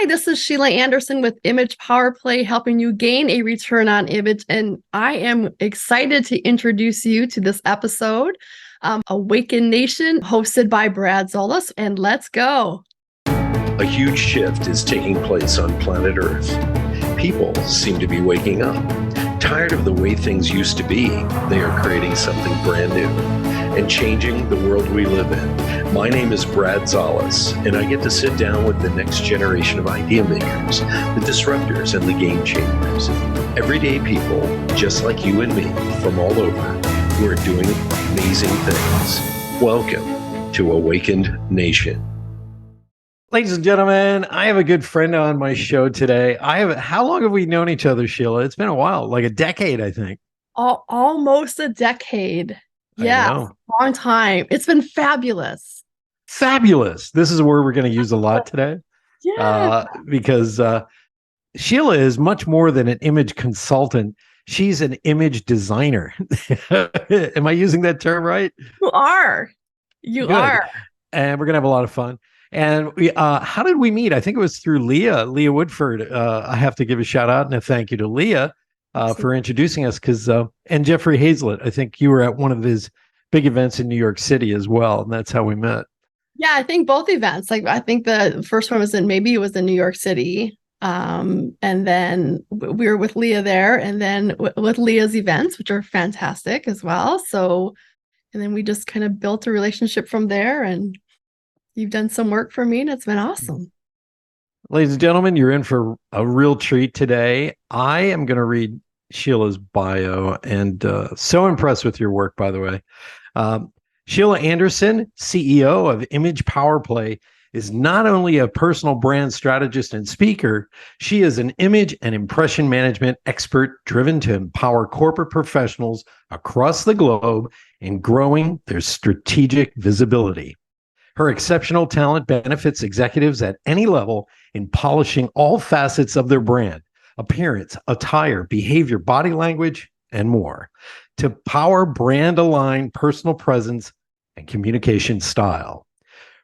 Hi, this is Sheila Anderson with Image Power Play, helping you gain a return on image. And I am excited to introduce you to this episode, Awaken Nation, hosted by Brad Zolas. And let's go. A huge shift is taking place on planet Earth. People seem to be waking up. Tired of the way things used to be, they are creating something brand new and changing the world we live in. My name is Brad Zolas, and I get to sit down with the next generation of idea makers, the disruptors, and the game changers. Everyday people, just like you and me, from all over, who are doing amazing things. Welcome to Awakened Nation. Ladies and gentlemen, I have a good friend on my show today. How long have we known each other, Sheila? It's been a while, like a decade, I think. Almost a decade. Yeah, long time. It's been fabulous. Fabulous. This is a word we're going to use a lot today. Yeah. Because Sheila is much more than an image consultant. She's an image designer. Am I using that term right? You are. You are. And we're going to have a lot of fun. And how did we meet? I think it was through Leah Woodford. I have to give a shout out and a thank you to Leah for introducing us. And Jeffrey Hazlett, I think you were at one of his big events in New York City as well. And that's how we met. Yeah, I think both events. Like, I think the first one was in New York City. And then we were with Leah there, and then with Leah's events, which are fantastic as well. So, and then we just kind of built a relationship from there, and you've done some work for me, and it's been awesome. Ladies and gentlemen, you're in for a real treat today. I am going to read Sheila's bio, and so impressed with your work, by the way. Sheila Anderson, CEO of Image Power Play, is not only a personal brand strategist and speaker, she is an image and impression management expert driven to empower corporate professionals across the globe in growing their strategic visibility. Her exceptional talent benefits executives at any level in polishing all facets of their brand, appearance, attire, behavior, body language, and more, to power brand-aligned personal presence and communication style.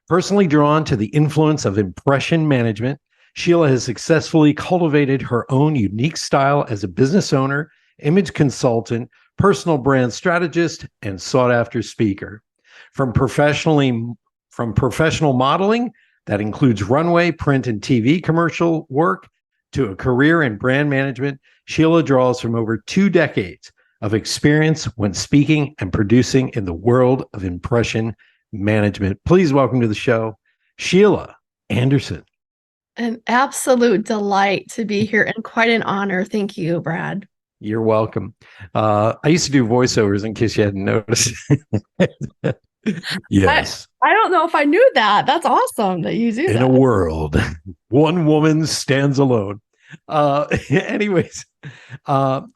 Personally drawn to the influence of impression management, Sheila has successfully cultivated her own unique style as a business owner, image consultant, personal brand strategist, and sought-after speaker. From professional modeling that includes runway, print, and TV commercial work to a career in brand management, Sheila draws from over 2 decades of experience when speaking and producing in the world of impression management. Please welcome to the show, Sheila Anderson. An absolute delight to be here and quite an honor. Thank you, Brad. You're welcome. I used to do voiceovers in case you hadn't noticed. Yes. I don't know if I knew that. That's awesome that you do that. In a world, one woman stands alone. Anyways,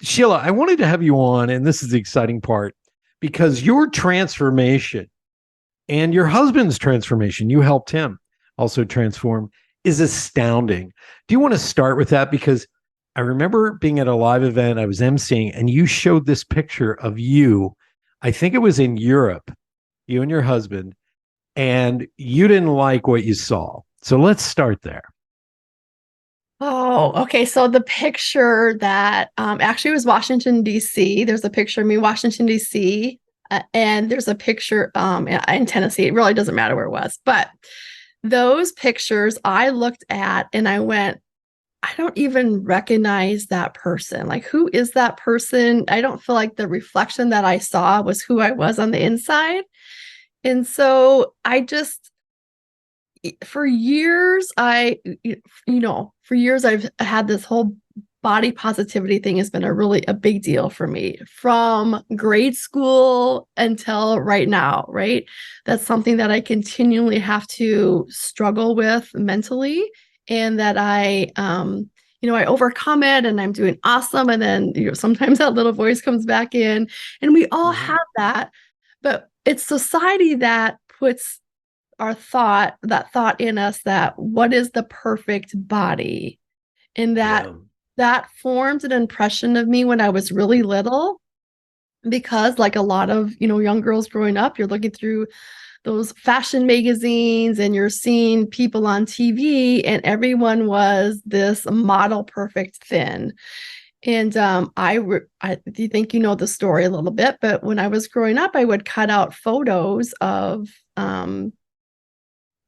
Sheila, I wanted to have you on, and this is the exciting part, because your transformation and your husband's transformation, you helped him also transform, is astounding. Do you want to start with that? Because I remember being at a live event I was emceeing, and you showed this picture of you. I think it was in Europe, you and your husband, and you didn't like what you saw. So let's start there. Oh, okay. So the picture that actually was Washington, D.C. There's a picture of me, Washington, D.C., and there's a picture in Tennessee. It really doesn't matter where it was. But those pictures I looked at and I went, I don't even recognize that person. Like, who is that person? I don't feel like the reflection that I saw was who I was on the inside. And so I just, for years, I've had this whole body positivity thing has been a big deal for me from grade school until right now, right? That's something that I continually have to struggle with mentally, and that I overcome it and I'm doing awesome. And then, sometimes that little voice comes back in, and we all have that, but it's society that puts that thought in us, that what is the perfect body, and that formed an impression of me when I was really little, because like a lot of young girls growing up, you're looking through those fashion magazines and you're seeing people on TV and everyone was this model perfect thin. And do you think you know the story a little bit? But when I was growing up, I would cut out photos of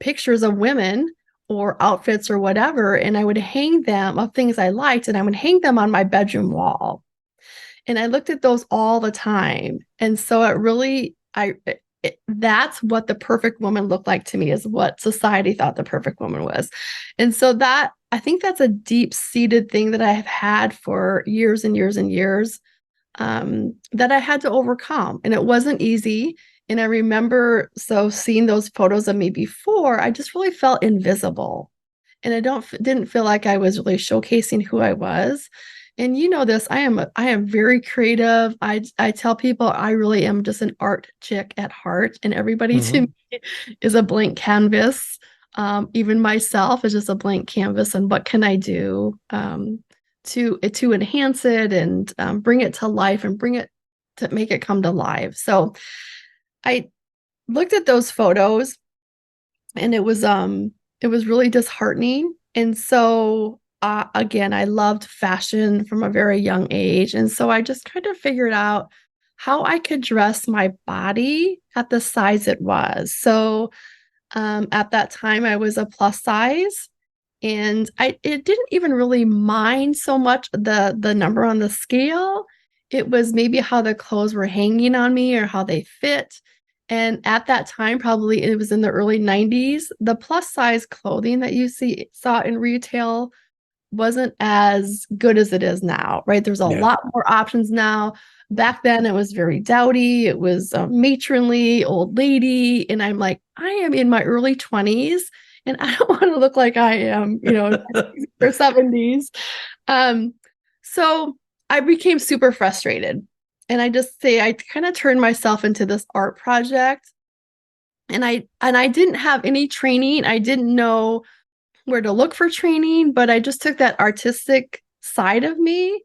pictures of women or outfits or whatever, and I would hang them of things I liked, and I would hang them on my bedroom wall. And I looked at those all the time. And so that's what the perfect woman looked like to me, is what society thought the perfect woman was. And so I think that's a deep seated thing that I have had for years and years and years, that I had to overcome. And it wasn't easy. And I remember seeing those photos of me before, I just really felt invisible. And didn't feel like I was really showcasing who I was. And you know this, I am very creative. I tell people I really am just an art chick at heart, and everybody to me is a blank canvas. Even myself is just a blank canvas, and what can I do to enhance it and bring it to life and bring it to make it come to life. So I looked at those photos, and it was really disheartening. And so again, I loved fashion from a very young age. And so I just kind of figured out how I could dress my body at the size it was. So at that time, I was a plus size, and it didn't even really mind so much the number on the scale. It was maybe how the clothes were hanging on me or how they fit. And at that time, probably it was in the early 90s, the plus size clothing that you saw in retail wasn't as good as it is now, right? There's a lot more options now. Back then, it was very dowdy. It was matronly, old lady. And I'm like, I am in my early 20s, and I don't want to look like I am, or 70s. So I became super frustrated. And I kind of turned myself into this art project. And I didn't have any training. I didn't know where to look for training, but I just took that artistic side of me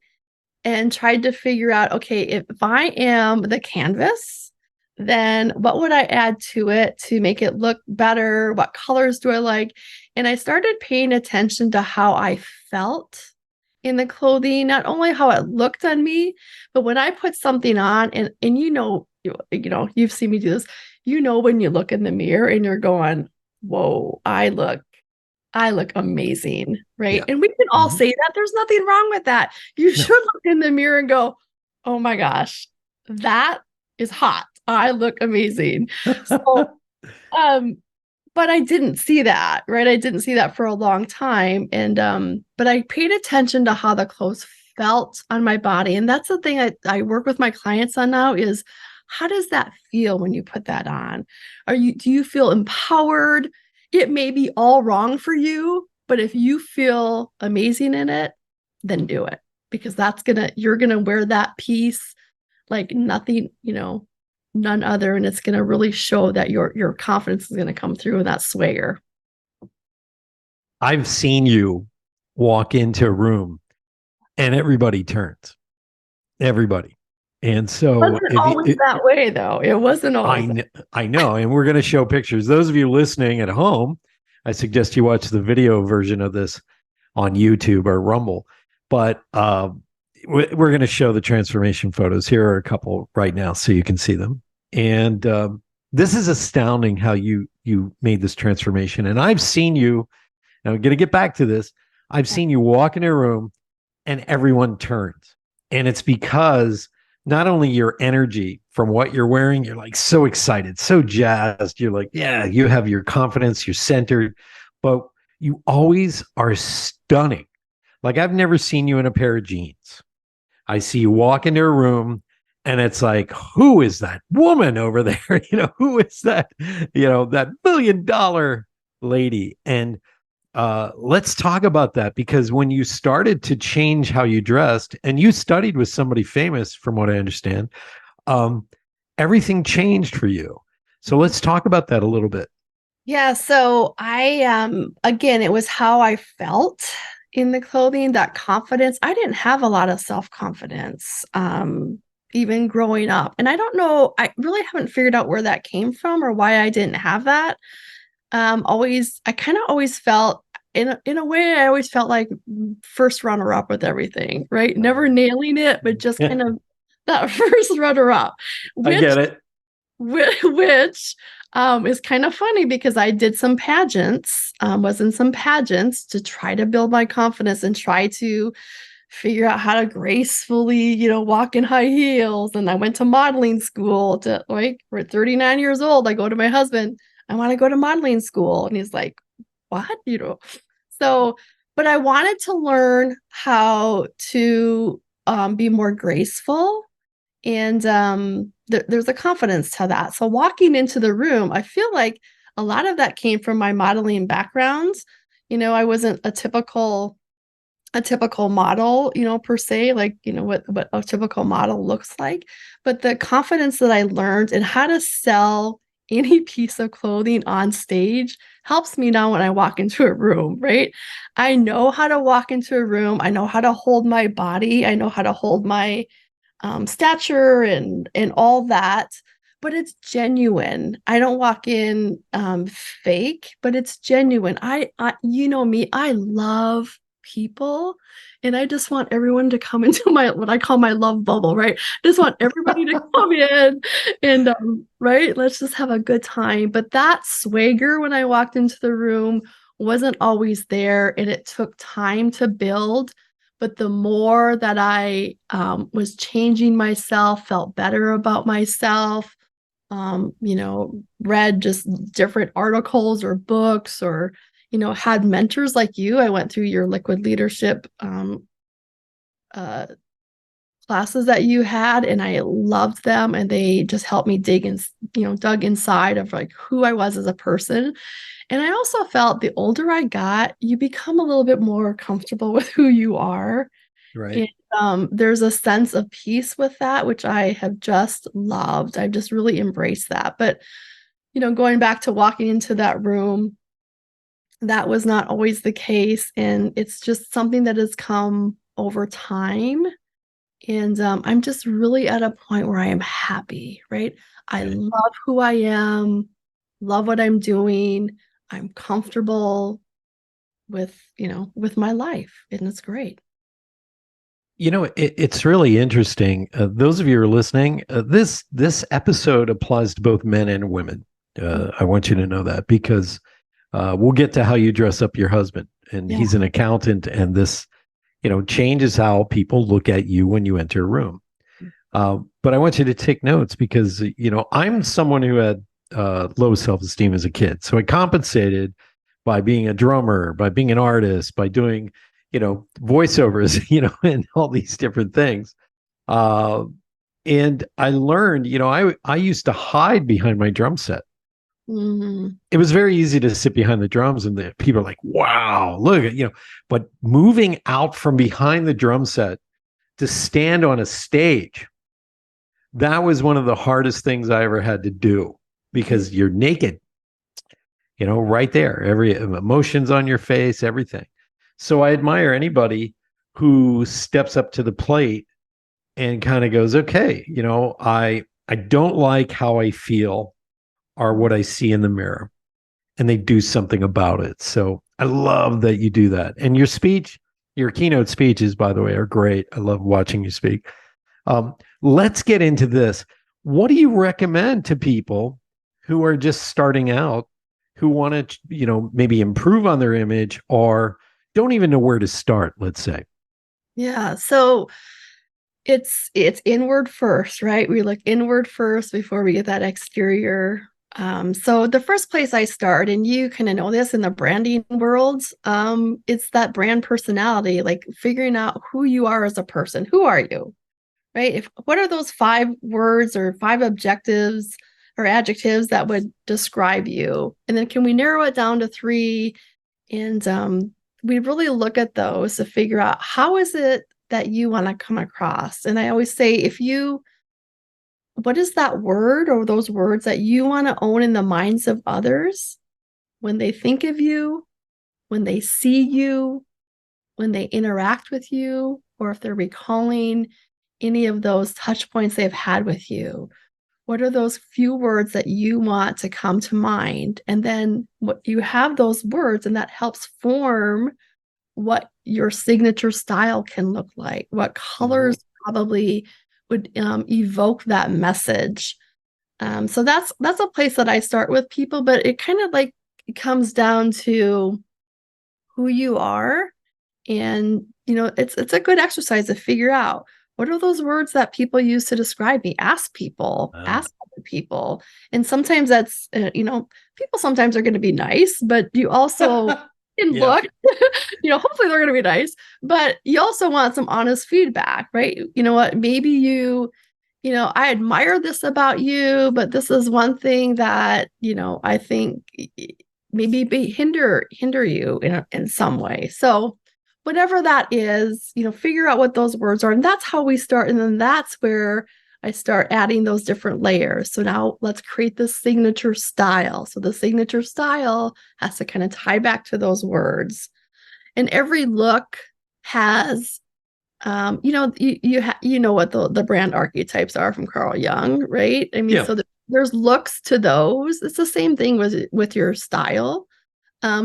and tried to figure out, okay, if I am the canvas, then what would I add to it to make it look better? What colors do I like? And I started paying attention to how I felt in the clothing, not only how it looked on me, but when I put something on, and you've seen me do this, when you look in the mirror and you're going, whoa, I look amazing, right? Yeah. And we can all say that. There's nothing wrong with that. You should look in the mirror and go, oh my gosh, that is hot. I look amazing. So, but I didn't see that, right? I didn't see that for a long time. And, but I paid attention to how the clothes felt on my body. And that's the thing I work with my clients on now is, how does that feel when you put that on? Do you feel empowered? It may be all wrong for you, but if you feel amazing in it, then do it, because you're going to wear that piece like nothing, none other. And it's going to really show that your confidence is going to come through in that swagger. I've seen you walk into a room and everybody turns. Everybody. And so it wasn't always that way, though. It wasn't always. I know. And we're going to show pictures. Those of you listening at home, I suggest you watch the video version of this on YouTube or Rumble. But we're going to show the transformation photos. Here are a couple right now so you can see them. And this is astounding how you made this transformation. And I've seen you, and I'm going to get back to this. I've seen you walk in a room and everyone turns. And it's because not only your energy from what you're wearing, you're like so excited, so jazzed. You're like, yeah, you have your confidence, you're centered, but you always are stunning. Like, I've never seen you in a pair of jeans. I see you walk into a room and it's like, who is that woman over there? Who is that, that $1 billion lady? And let's talk about that, because when you started to change how you dressed, and you studied with somebody famous, from what I understand, everything changed for you. So let's talk about that a little bit. Yeah. So again, it was how I felt in the clothing, that confidence. I didn't have a lot of self-confidence. even growing up. And I don't know, I really haven't figured out where that came from or why I didn't have that. I kind of always felt in a way, I always felt like first runner up with everything, right? Never nailing it, but just kind of that first runner up, I which get it. which is kind of funny because I did some pageants, was in some pageants to try to build my confidence and try to figure out how to gracefully, walk in high heels. And I went to modeling school to like, we're 39 years old. I go to my husband, I want to go to modeling school. And he's like, what? So, but I wanted to learn how to be more graceful. And there's a confidence to that. So walking into the room, I feel like a lot of that came from my modeling background. I wasn't a typical model, per se, like, what a typical model looks like. But the confidence that I learned and how to sell any piece of clothing on stage helps me now when I walk into a room, right? I know how to walk into a room. I know how to hold my body. I know how to hold my stature and all that, but it's genuine. I don't walk in fake, but it's genuine. I me, I love people, and I just want everyone to come into my what I call my love bubble, right? Just want everybody to come in and right, let's just have a good time. But that swagger when I walked into the room wasn't always there, and it took time to build. But the more that I was changing myself, felt better about myself, read just different articles or books, or, had mentors like you. I went through your liquid leadership uh, classes that you had, and I loved them. And they just helped me dug inside of like who I was as a person. And I also felt the older I got, you become a little bit more comfortable with who you are. Right. And there's a sense of peace with that, which I have just loved. I've just really embraced that. But, going back to walking into that room, that was not always the case. And it's just something that has come over time. And I'm just really at a point where I am happy, right? I Right. love who I am, love what I'm doing. I'm comfortable with my life, and it's great. It's really interesting. Those of you who are listening, this episode applies to both men and women. I want you to know that because we'll get to how you dress up your husband, and Yeah. he's an accountant, and this, changes how people look at you when you enter a room. But I want you to take notes because I'm someone who had low self-esteem as a kid, so I compensated by being a drummer, by being an artist, by doing voiceovers, and all these different things. And I learned, I used to hide behind my drum set. Mhm. It was very easy to sit behind the drums, and the people are like, wow, look at, but moving out from behind the drum set to stand on a stage, that was one of the hardest things I ever had to do because you're naked, right there, every emotions on your face, everything. So I admire anybody who steps up to the plate and kind of goes, okay, I don't like how I feel or what I see in the mirror, and they do something about it. So I love that you do that. And your keynote speeches, by the way, are great. I love watching you speak. Let's get into this. What do you recommend to people who are just starting out, who want to, maybe improve on their image or don't even know where to start, let's say? Yeah. So it's inward first, right? We look inward first before we get that exterior. So the first place I start, and you kind of know this in the branding world, it's that brand personality, like figuring out who you are as a person. Who are you? Right? What are those 5 words or 5 objectives or adjectives that would describe you? And then can we narrow it down to 3? And we really look at those to figure out how is it that you want to come across. And I always say, what is that word or those words that you want to own in the minds of others when they think of you, when they see you, when they interact with you, or if they're recalling any of those touch points they've had with you? What are those few words that you want to come to mind? And then what you have those words, and that helps form what your signature style can look like, what colors probably would evoke that message. So that's a place that I start with people, but it kind of like it comes down to who you are. And it's a good exercise to figure out what are those words that people use to describe me. Ask people, ask other people. And sometimes that's people sometimes are going to be nice, but you also can look hopefully they're going to be nice, but you also want some honest feedback, right? You know what, maybe I admire this about you, but this is one thing that I think maybe hinder you in some way. So whatever that is, figure out what those words are. And that's how we start. And then that's where I start adding those different layers. So now let's create the signature style. So the signature style has to kind of tie back to those words. And every look has, you know what the brand archetypes are from Carl Jung, right? I mean, so there's looks to those. It's the same thing with your style.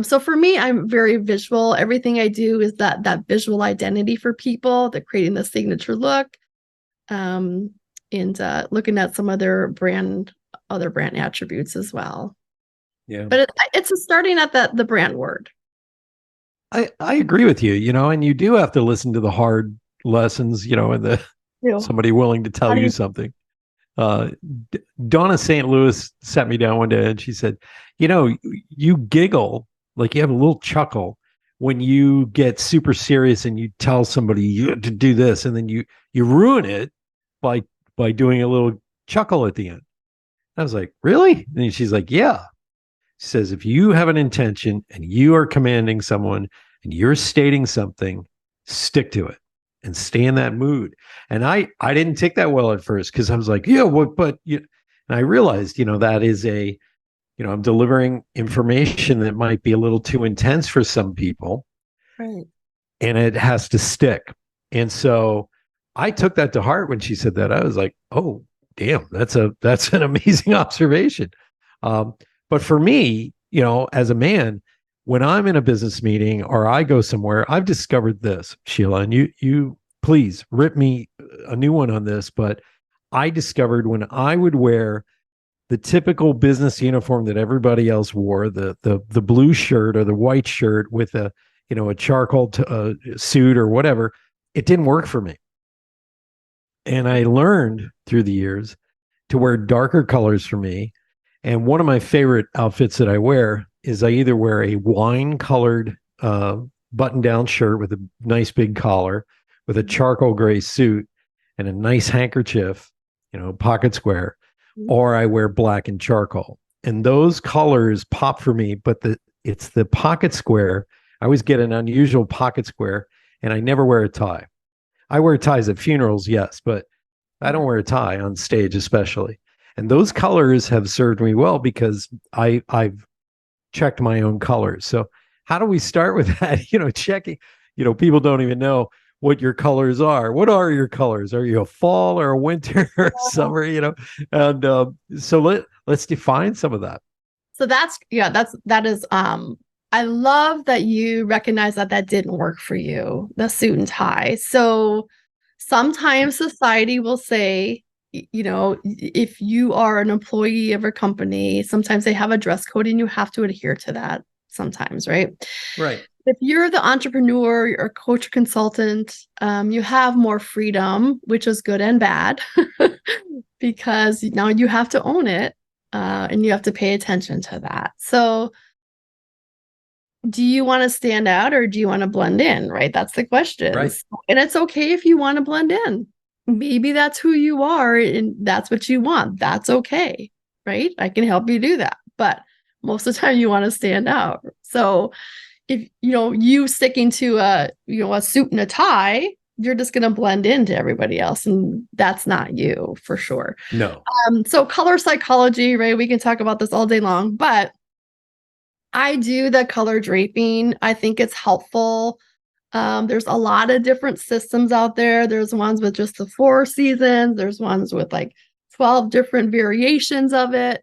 So for me, I'm very visual. Everything I do is that visual identity for people, that creating the signature look, and looking at some other brand attributes as well. Yeah, but it's starting at the brand word. I agree with you, and you do have to listen to the hard lessons, and somebody willing to tell you something. Donna St. Louis sat me down one day and she said, you giggle, like you have a little chuckle when you get super serious and you tell somebody you have to do this, and then you ruin it by doing a little chuckle at the end. I was like, really? And she's like, yeah. She says, if you have an intention and you are commanding someone and you're stating something, stick to it and stay in that mood. And I didn't take that well at first, because I was like, and I realized, that is I'm delivering information that might be a little too intense for some people. Right. And it has to stick. And so I took that to heart when she said that. I was like, oh, damn, that's an amazing observation. But for me, as a man, when I'm in a business meeting or I go somewhere, I've discovered this, Sheila, and you please rip me a new one on this, but I discovered when I would wear the typical business uniform that everybody else wore, the blue shirt or the white shirt with a charcoal suit or whatever, it didn't work for me. And I learned through the years to wear darker colors for me. And one of my favorite outfits that I wear is I either wear a wine-colored button-down shirt with a nice big collar, with a charcoal gray suit and a nice handkerchief, pocket square, or I wear black and charcoal. And those colors pop for me, but it's the pocket square. I always get an unusual pocket square, and I never wear a tie. I wear ties at funerals, yes, but I don't wear a tie on stage, especially. And those colors have served me well because I've checked my own colors. So how do we start with that? Checking, people don't even know what your colors are. What are your colors? Are you a fall or a winter or summer, And so let's define some of that. So that is, I love that you recognize that didn't work for you, the suit and tie. So sometimes society will say, if you are an employee of a company, sometimes they have a dress code and you have to adhere to that sometimes, right? Right. If you're the entrepreneur or coach or consultant, you have more freedom, which is good and bad, because now you have to own it, and you have to pay attention to that. So do you want to stand out or do you want to blend in, right? That's the question. Right. And it's okay if you want to blend in. Maybe that's who you are and that's what you want. That's okay, right? I can help you do that. But most of the time you want to stand out. So if you sticking to a suit and a tie, you're just going to blend into everybody else, and that's not you for sure. No. So color psychology, right? We can talk about this all day long, but I do the color draping. I think it's helpful. There's a lot of different systems out there. There's ones with just the 4 seasons. There's ones with like 12 different variations of it.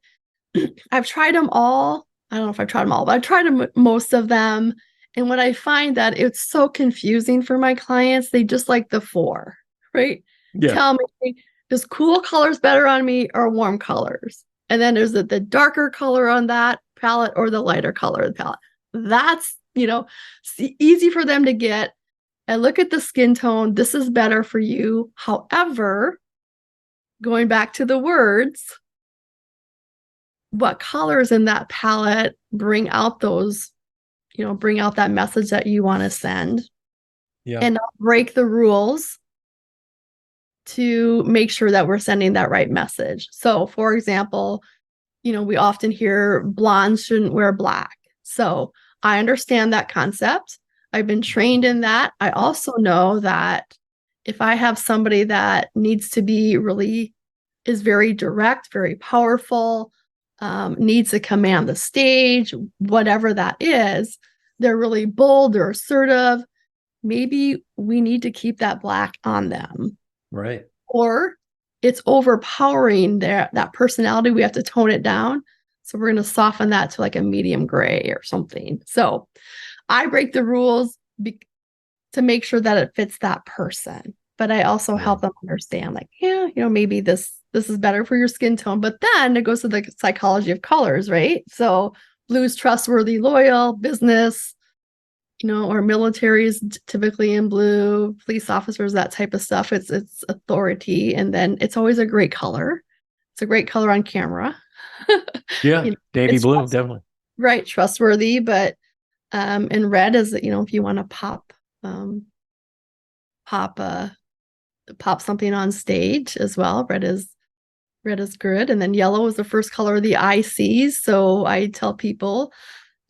I've tried them all. I don't know if I've tried them all, but I've tried most of them. And when I find that it's so confusing for my clients, they just like the 4, right? Yeah. Tell me, is cool colors better on me or warm colors? And then there's the darker color on that palette or the lighter color of the palette. That's, easy for them to get. And look at the skin tone. This is better for you. However, going back to the words, what colors in that palette bring out those, bring out that message that you want to send. Yeah. And not break the rules to make sure that we're sending that right message. So, for example, we often hear blondes shouldn't wear black. So I understand that concept. I've been trained in that. I also know that if I have somebody that needs to be is very direct, very powerful, needs to command the stage, whatever that is, they're really bold, they're assertive, maybe we need to keep that black on them. Right. Or it's overpowering that personality. We have to tone it down. So we're going to soften that to like a medium gray or something. So I break the rules to make sure that it fits that person. But I also help them understand, like, maybe this is better for your skin tone. But then it goes to the psychology of colors, right? So blue's trustworthy, loyal, business, or military is typically in blue, police officers, that type of stuff. It's authority. And then it's always a great color. It's a great color on camera. Yeah. Navy blue, definitely. Right. Trustworthy. But and red is, if you want to pop something on stage as well. Red is good. And then yellow is the first color the eye sees. So I tell people,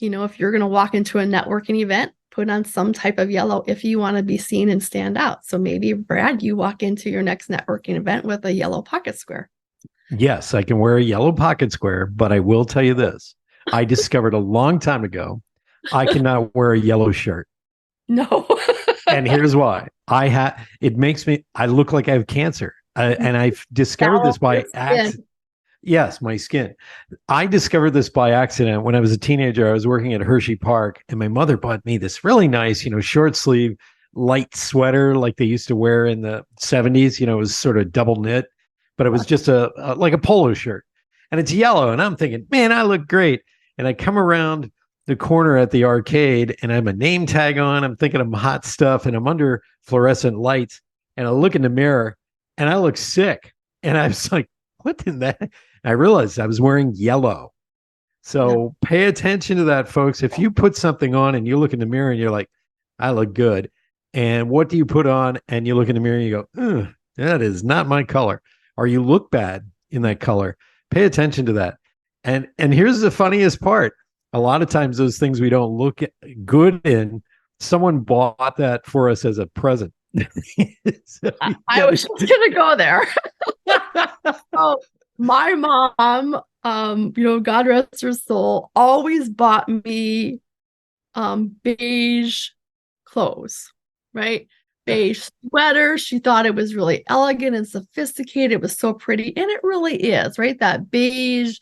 if you're going to walk into a networking event, put on some type of yellow if you want to be seen and stand out. So maybe, Brad, you walk into your next networking event with a yellow pocket square. Yes, I can wear a yellow pocket square, but I will tell you this. I discovered a long time ago, I cannot wear a yellow shirt. No. And here's why. It makes me, I look like I have cancer. And I've discovered this by accident. Yes, my skin. I discovered this by accident when I was a teenager. I was working at Hershey Park, and my mother bought me this really nice, short sleeve, light sweater like they used to wear in the 70s. It was sort of double knit, but it was just like a polo shirt. And it's yellow. And I'm thinking, man, I look great. And I come around the corner at the arcade, and I have a name tag on. I'm thinking I'm hot stuff, and I'm under fluorescent lights. And I look in the mirror, and I look sick. And I was like, what in that? I realized I was wearing yellow. So pay attention to that, folks. If you put something on and you look in the mirror and you're like, I look good. And what do you put on? And you look in the mirror and you go, that is not my color. Or you look bad in that color. Pay attention to that. And here's the funniest part. A lot of times those things we don't look good in, someone bought that for us as a present. So I was just going to go there. So my mom, God rest her soul, always bought me beige clothes, right? Beige sweaters. She thought it was really elegant and sophisticated. It was so pretty. And it really is, right? That beige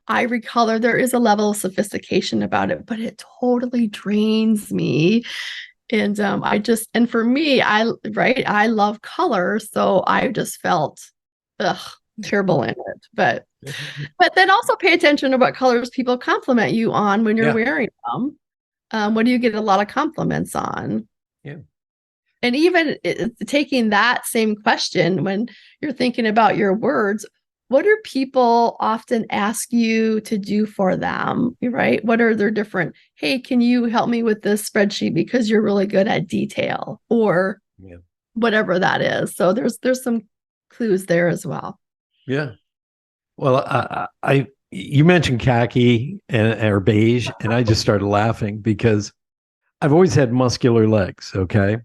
ivory color, there is a level of sophistication about it, but it totally drains me. And and for me, I love color. So I just felt terrible in it. But then also pay attention to what colors people compliment you on when you're wearing them. What do you get a lot of compliments on? Yeah. And even taking that same question when you're thinking about your words, what do people often ask you to do for them, right? What are their different, hey, can you help me with this spreadsheet because you're really good at detail or whatever that is. So there's some clues there as well. Yeah. Well, you mentioned khaki or beige, and I just started laughing because I've always had muscular legs. Okay.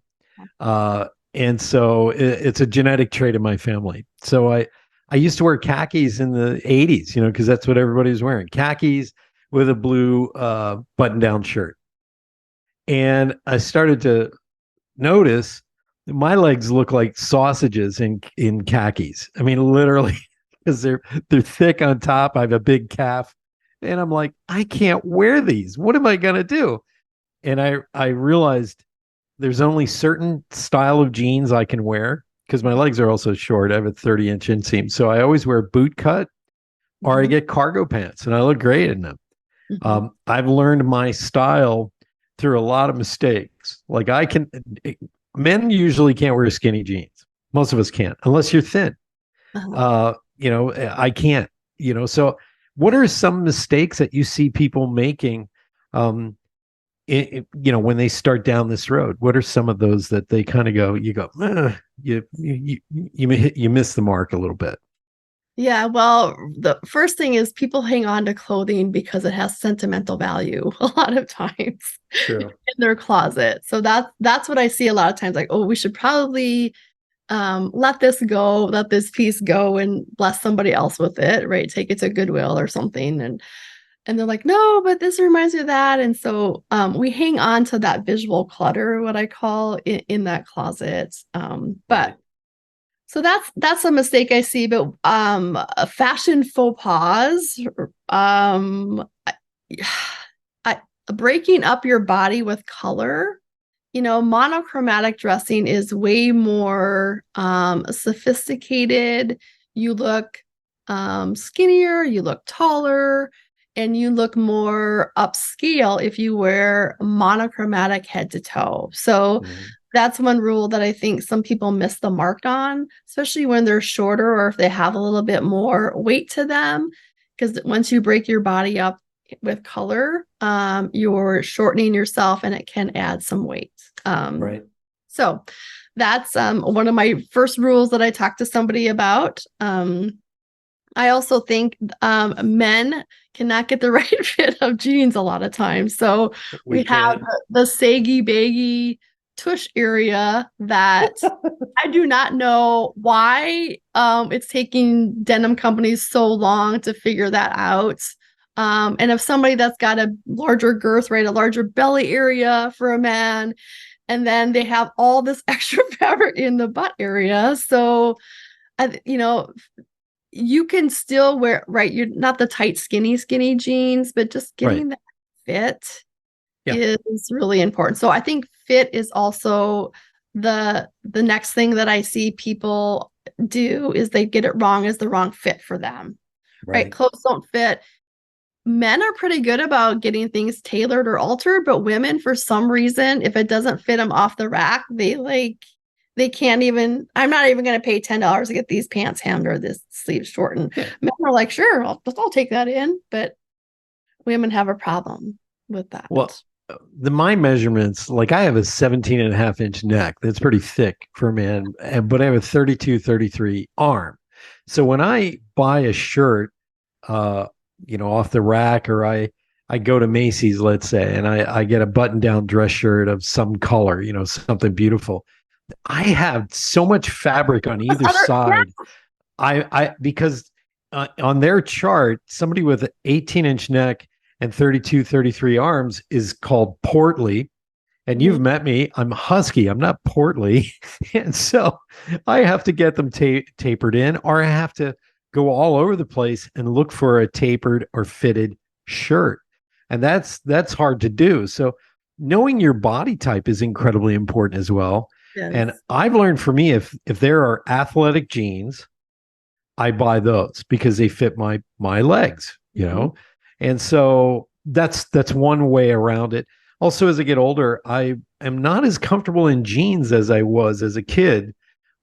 And so it's a genetic trait in my family. So I used to wear khakis in the 80s, because that's what everybody was wearing. Khakis with a blue button-down shirt. And I started to notice my legs look like sausages in khakis. I mean, literally, because they're thick on top. I have a big calf, and I'm like, I can't wear these. What am I gonna do? And I realized there's only certain style of jeans I can wear because my legs are also short. I have a 30-inch inseam, so I always wear boot cut or I get cargo pants, and I look great in them. Mm-hmm. I've learned my style through a lot of mistakes. Like men usually can't wear skinny jeans. Most of us can't, unless you're thin. Uh-huh. I can't. So what are some mistakes that you see people making? When they start down this road, what are some of those that they kind of go? You go, you miss the mark a little bit. Yeah, well, the first thing is people hang on to clothing because it has sentimental value a lot of times True. in their closet. So that's what I see a lot of times, like, oh, we should probably let this go, let this piece go and bless somebody else with it, right? Take it to Goodwill or something. And they're like, no, but this reminds me of that. And so we hang on to that visual clutter, what I call in that closet. But so that's a mistake I see, but a fashion faux pas, I breaking up your body with color. Monochromatic dressing is way more sophisticated. You look skinnier, you look taller, and you look more upscale if you wear monochromatic head to toe. So that's one rule that I think some people miss the mark on, especially when they're shorter or if they have a little bit more weight to them. Because once you break your body up with color, you're shortening yourself and it can add some weight. Right. So that's one of my first rules that I talk to somebody about. I also think men cannot get the right fit of jeans a lot of times. So we have the saggy, baggy tush area that I do not know why it's taking denim companies so long to figure that out. And if somebody that's got a larger girth, right, a larger belly area for a man, and then they have all this extra fabric in the butt area. So, you can still wear, right, you're not the tight, skinny jeans, but just getting that fit is really important. So I think fit is also the next thing that I see people do is they get it wrong as the wrong fit for them. Right? Clothes don't fit. Men are pretty good about getting things tailored or altered, but women, for some reason, if it doesn't fit them off the rack, they can't even, I'm not even going to pay $10 to get these pants hemmed or this sleeve shortened. Men are like, sure, I'll take that in. But women have a problem with that. Well, my measurements, like I have a 17.5-inch neck. That's pretty thick for a man, but I have a 32, 33 arm. So when I buy a shirt, off the rack, or I go to Macy's, let's say, and I get a button-down dress shirt of some color, something beautiful. I have so much fabric on either side. Because on their chart, somebody with an 18-inch neck and 32, 33 arms is called portly. And you've met me. I'm husky. I'm not portly. And so I have to get them tapered in, or I have to go all over the place and look for a tapered or fitted shirt. And that's hard to do. So knowing your body type is incredibly important as well. Yes. And I've learned, for me, if there are athletic jeans, I buy those because they fit my legs, And so that's one way around it. Also, as I get older, I am not as comfortable in jeans as I was as a kid.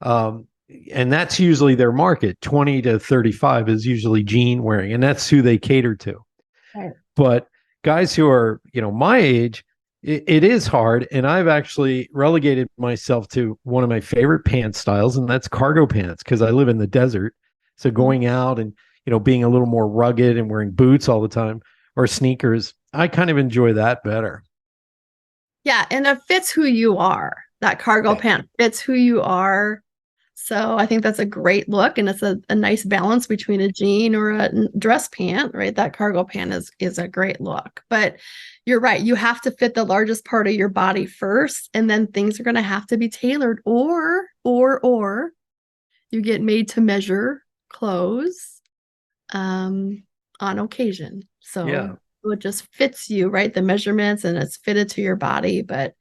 And that's usually their market. 20 to 35 is usually jean wearing, and that's who they cater to. Right. But guys who are, my age, it is hard. And I've actually relegated myself to one of my favorite pant styles, and that's cargo pants, because I live in the desert. So going out and, being a little more rugged and wearing boots all the time or sneakers, I kind of enjoy that better. Yeah. And it fits who you are. That cargo pant fits who you are. So I think that's a great look, and it's a nice balance between a jean or a dress pant, right? That cargo pant is a great look. But you're right, you have to fit the largest part of your body first, and then things are going to have to be tailored, or you get made to measure clothes on occasion. Yeah. So it just fits you, right? The measurements, and it's fitted to your body. But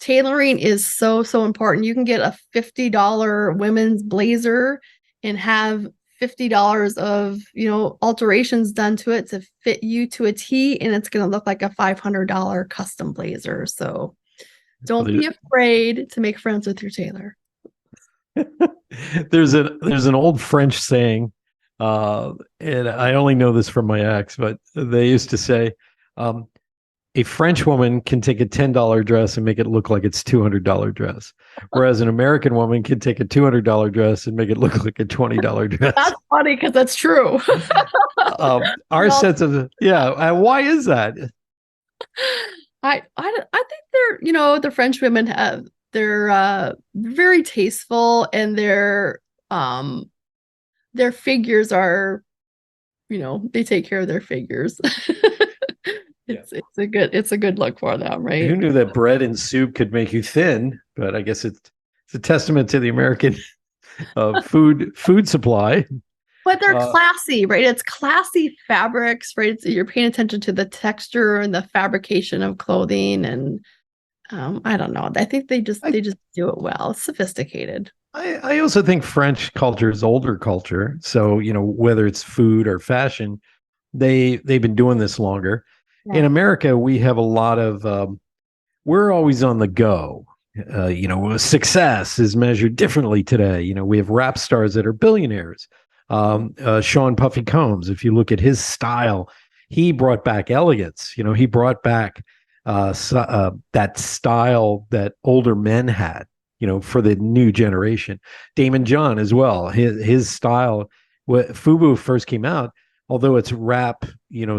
tailoring is so, so important. You can get a $50 women's blazer and have $50 of, alterations done to it to fit you to a T, and it's going to look like a $500 custom blazer. So don't be afraid to make friends with your tailor. There's an old French saying, and I only know this from my ex, but they used to say, a French woman can take a $10 dress and make it look like it's $200 dress, whereas an American woman can take a $200 dress and make it look like a $20 dress. That's funny because that's true. Our sense of why is that? I think the French women they're very tasteful, and their figures are, they take care of their figures. It's a good look for them, right? Who knew that bread and soup could make you thin? But I guess it's a testament to the American food supply. But they're classy, right? It's classy fabrics, right? You're paying attention to the texture and the fabrication of clothing, and I don't know. I think they just do it well. It's sophisticated. I also think French culture is older culture. So, whether it's food or fashion, they've been doing this longer. Yeah. In America, we have a lot of we're always on the go. Success is measured differently today. We have rap stars that are billionaires. Sean Puffy Combs, if you look at his style, he brought back elegance. He brought back that style that older men had, for the new generation. Damon John as well. His style, when FUBU first came out, although it's rap,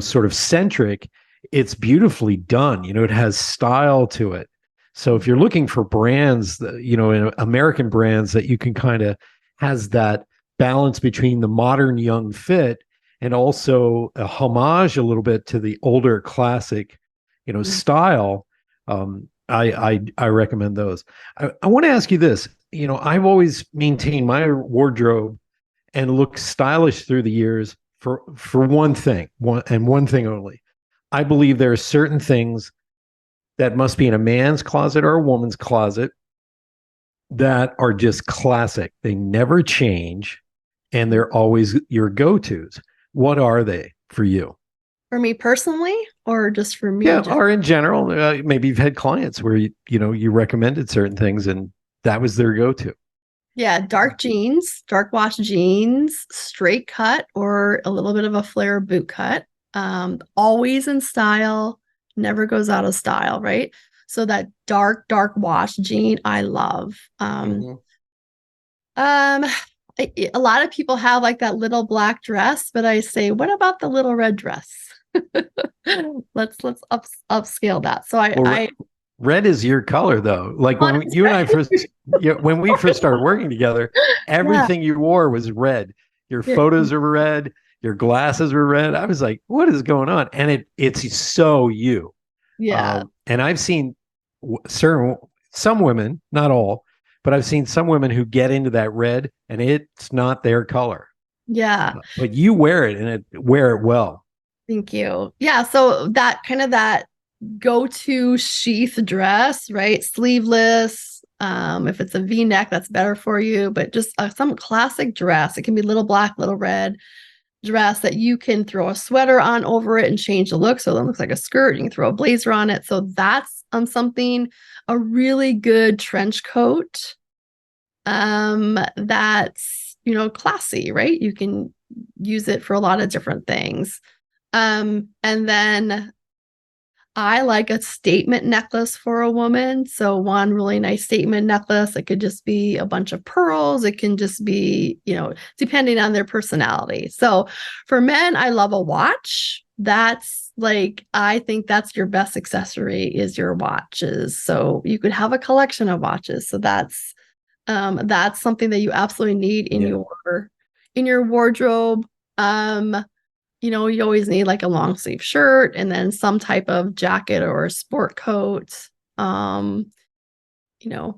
sort of centric, it's beautifully done. It has style to it. So if you're looking for brands, American brands that you can kind of has that balance between the modern young fit and also a homage a little bit to the older classic, style. I recommend those. I want to ask you this. I've always maintained my wardrobe and looked stylish through the years for one thing, one thing only. I believe there are certain things that must be in a man's closet or a woman's closet that are just classic. They never change, and they're always your go-tos. What are they for you? For me personally, or just for me? Yeah, or in general. Maybe you've had clients where you recommended certain things, and that was their go-to. Yeah, dark jeans, dark wash jeans, straight cut, or a little bit of a flare boot cut. Always in style, never goes out of style, right? So that dark wash jean, I love. A lot of people have like that little black dress, but I say, what about the little red dress? let's upscale that. So red is your color though. Like when you and I first, when we first started working together, everything you wore was red. Your photos are red. Your glasses were red. I was like, what is going on? And it's so you. Yeah. And I've seen some women, not all, but I've seen some women who get into that red and it's not their color. Yeah. But you wear it and wear it well. Thank you. Yeah. So that kind of that go-to sheath dress, right? Sleeveless. If it's a V-neck, that's better for you, but just some classic dress. It can be little black, little red dress that you can throw a sweater on over it and change the look so it looks like a skirt. You can throw a blazer on it. So that's something, a really good trench coat that's classy, right? You can use it for a lot of different things. And then I like a statement necklace for a woman. So one really nice statement necklace. It could just be a bunch of pearls. It can just be, depending on their personality. So for men, I love a watch. That's I think that's your best accessory is your watches. So you could have a collection of watches. So that's That's something that you absolutely need in your wardrobe. You always need like a long sleeve shirt and then some type of jacket or a sport coat.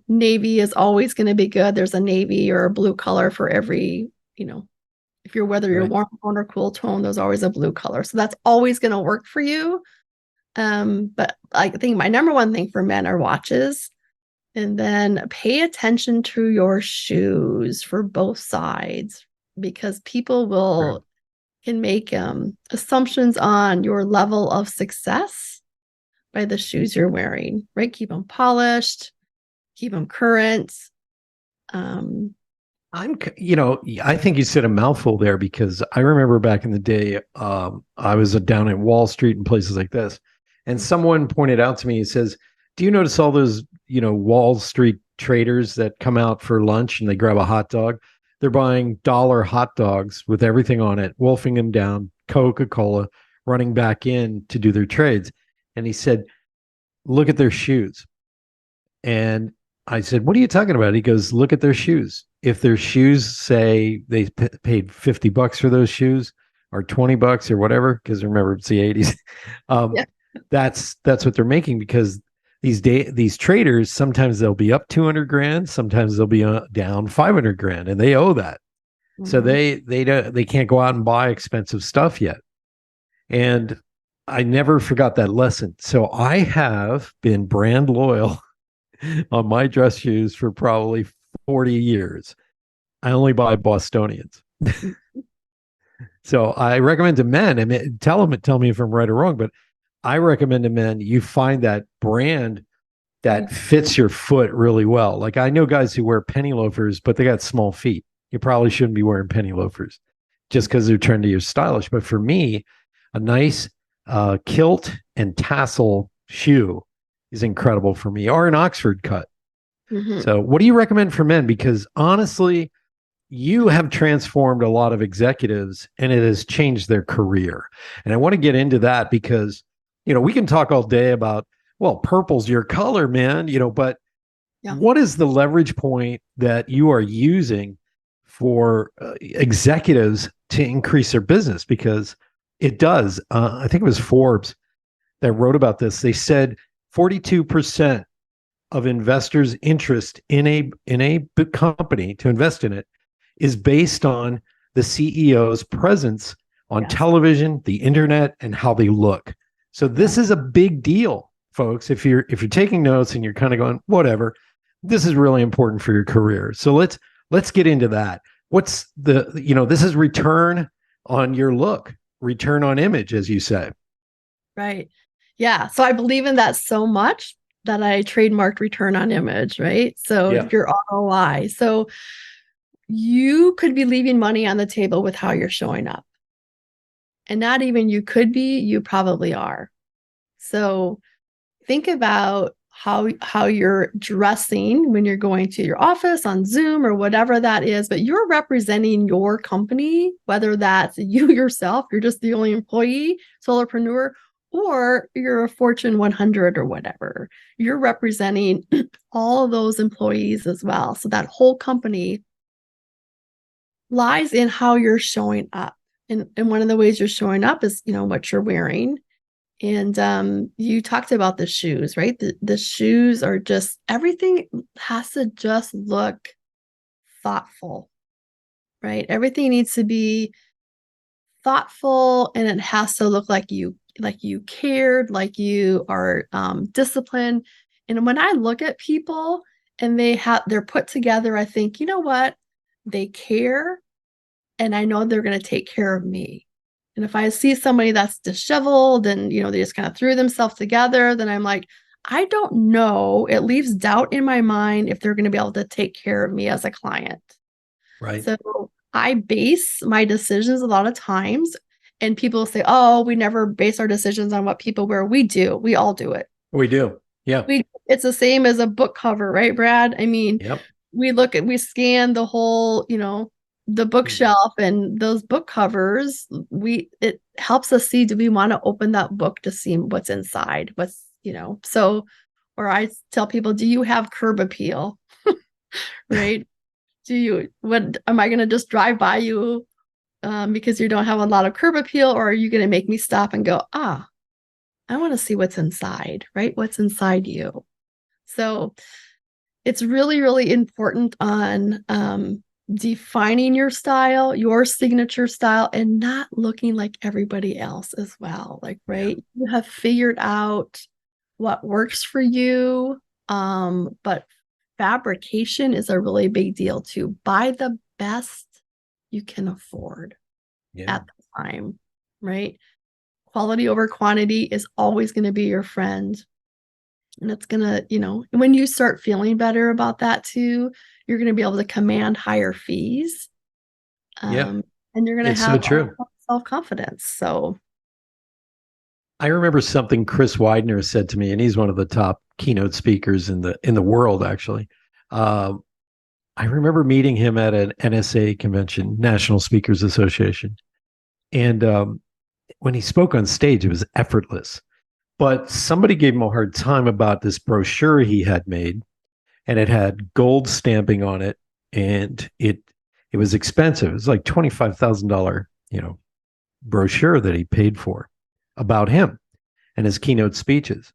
Navy is always going to be good. There's a navy or a blue color for every, if you're whether you're warm tone or cool tone, there's always a blue color. So that's always going to work for you. But I think my number one thing for men are watches. And then pay attention to your shoes for both sides, because people can make assumptions on your level of success by the shoes you're wearing, right? Keep them polished, keep them current. I think you said a mouthful there, because I remember back in the day, I was down at Wall Street and places like this, and someone pointed out to me, he says, do you notice all those, Wall Street traders that come out for lunch and they grab a hot dog? They're buying dollar hot dogs with everything on it, wolfing them down, Coca-Cola, running back in to do their trades. And he said, look at their shoes. And I said, what are you talking about? He goes, look at their shoes. If their shoes say they paid $50 for those shoes, or $20 or whatever, because remember it's the 80s. That's what they're making, because these traders, sometimes they'll be up 200 grand, sometimes they'll be down 500 grand, and they owe that. Mm-hmm. So they can't go out and buy expensive stuff yet. And I never forgot that lesson. So I have been brand loyal on my dress shoes for probably 40 years. I only buy Bostonians. So I recommend to men, I mean, tell me if I'm right or wrong, but I recommend to men, you find that brand that fits your foot really well. Like, I know guys who wear penny loafers, but they got small feet. You probably shouldn't be wearing penny loafers just because they're trendy or stylish. But for me, a nice kilt and tassel shoe is incredible for me, or an Oxford cut. Mm-hmm. So what do you recommend for men? Because honestly, you have transformed a lot of executives and it has changed their career. And I want to get into that because, we can talk all day about, well, purple's your color, man, but what is the leverage point that you are using for executives to increase their business? Because it does. I think it was Forbes that wrote about this. They said 42% of investors' interest in a company to invest in it is based on the CEO's presence on television, the internet, and how they look. So this is a big deal, folks. If you're taking notes and you're kind of going, whatever, this is really important for your career. So let's get into that. What's this is return on your look, return on image, as you say. Right. Yeah. So I believe in that so much that I trademarked return on image, right? So your ROI. So you could be leaving money on the table with how you're showing up. And not even you could be, you probably are. So think about how you're dressing when you're going to your office on Zoom or whatever that is, but you're representing your company, whether that's you yourself, you're just the only employee, solopreneur, or you're a Fortune 100 or whatever. You're representing all of those employees as well. So that whole company lies in how you're showing up. And one of the ways you're showing up is, what you're wearing. And you talked about the shoes, right? The shoes are just, everything has to just look thoughtful, right? Everything needs to be thoughtful, and it has to look like you cared, like you are disciplined. And when I look at people and they're put together, I think, you know what? They care, and I know they're going to take care of me. And if I see somebody that's disheveled and, they just kind of threw themselves together, then I'm like, I don't know. It leaves doubt in my mind if they're going to be able to take care of me as a client. Right. So I base my decisions a lot of times, and people say, oh, we never base our decisions on what people wear. We do. We all do it. We do. Yeah. It's the same as a book cover, right, Brad? I mean, we scan the whole, the bookshelf and those book covers. It helps us see, do we want to open that book to see what's inside? Or I tell people, do you have curb appeal? right? What am I going to just drive by you because you don't have a lot of curb appeal, or are you going to make me stop and go, I want to see what's inside, right? What's inside you. So it's really, really important on defining your style, your signature style, and not looking like everybody else as well. Like, right, you have figured out what works for you. But fabrication is a really big deal too. Buy the best you can afford at the time, right? Quality over quantity is always going to be your friend. And it's going to, when you start feeling better about that too, you're going to be able to command higher fees. And you're going to have self-confidence. So I remember something Chris Widener said to me, and he's one of the top keynote speakers in the world, actually. I remember meeting him at an NSA convention, National Speakers Association. And when he spoke on stage, it was effortless. But somebody gave him a hard time about this brochure he had made, and it had gold stamping on it, and it was expensive. It was like $25,000, brochure that he paid for about him and his keynote speeches.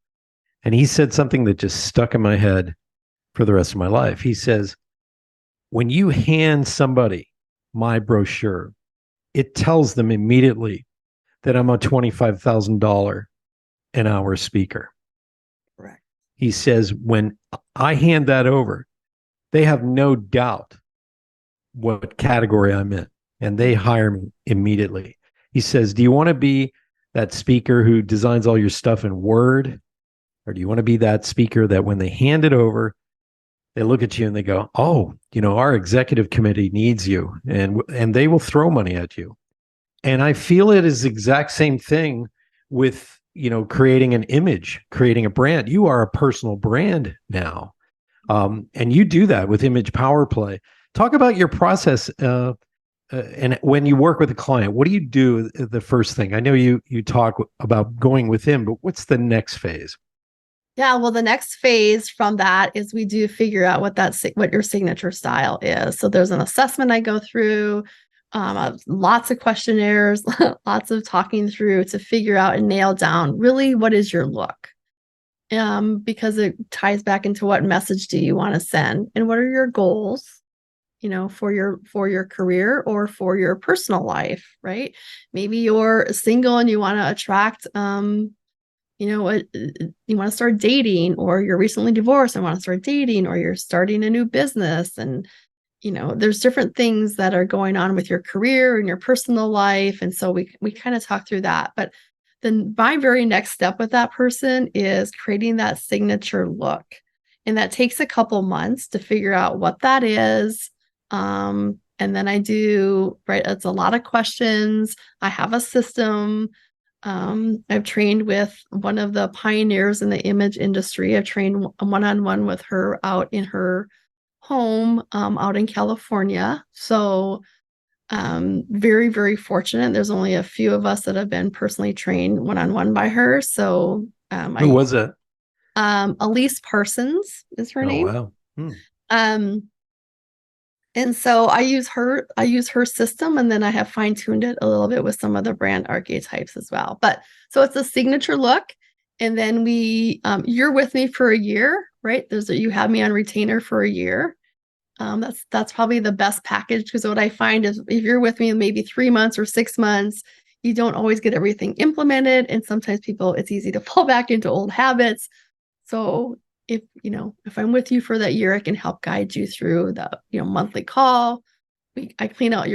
And he said something that just stuck in my head for the rest of my life. He says, when you hand somebody my brochure, it tells them immediately that I'm a $25,000 an hour speaker. Correct. He says, when I hand that over, they have no doubt what category I'm in, and they hire me immediately. He says, do you want to be that speaker who designs all your stuff in Word? Or do you want to be that speaker that when they hand it over, they look at you and they go, oh, our executive committee needs you, and they will throw money at you. And I feel it is the exact same thing with, creating an image, creating a brand. You are a personal brand now. And you do that with Image Power Play. Talk about your process. And when you work with a client, what do you do the first thing? I know you talk about going with him, but what's the next phase? Yeah, well, the next phase from that is we do figure out what your signature style is. So there's an assessment I go through, lots of questionnaires, lots of talking through to figure out and nail down really what is your look. Because it ties back into what message do you want to send and what are your goals, for your career or for your personal life, right? Maybe you're single and you want to attract you want to start dating, or you're recently divorced and want to start dating, or you're starting a new business. And, there's different things that are going on with your career and your personal life. And so we kind of talk through that. But then my very next step with that person is creating that signature look. And that takes a couple months to figure out what that is. And then I do, right, it's a lot of questions. I have a system. I've trained with one of the pioneers in the image industry. I've trained one-on-one with her out in her home, out in California. So, very, very fortunate. There's only a few of us that have been personally trained one-on-one by her. So, who was it? Elise Parsons is her name. Oh, wow. And so I use her system, and then I have fine-tuned it a little bit with some of the brand archetypes as well. But so it's a signature look. And then you're with me for a year, right? You have me on retainer for a year. That's probably the best package, because what I find is if you're with me maybe 3 months or 6 months, you don't always get everything implemented. And sometimes it's easy to fall back into old habits. So if I'm with you for that year, I can help guide you through the, monthly call. I clean out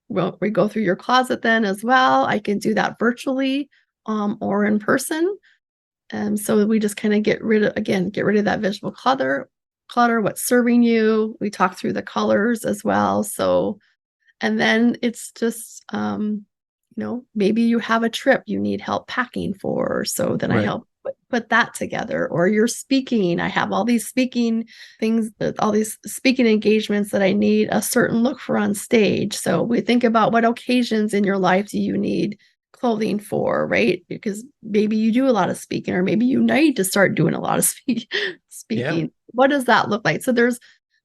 we go through your closet then as well. I can do that virtually, or in person. And so we just kind of get rid of that visual clutter, what's serving you. We talk through the colors as well. So, and then it's just, maybe you have a trip you need help packing for. So then I help put that together. Or you're speaking. I have all these speaking things, all these speaking engagements that I need a certain look for on stage. So we think about what occasions in your life do you need clothing for, right? Because maybe you do a lot of speaking, or maybe you need to start doing a lot of speaking. Yeah. What does that look like? So there's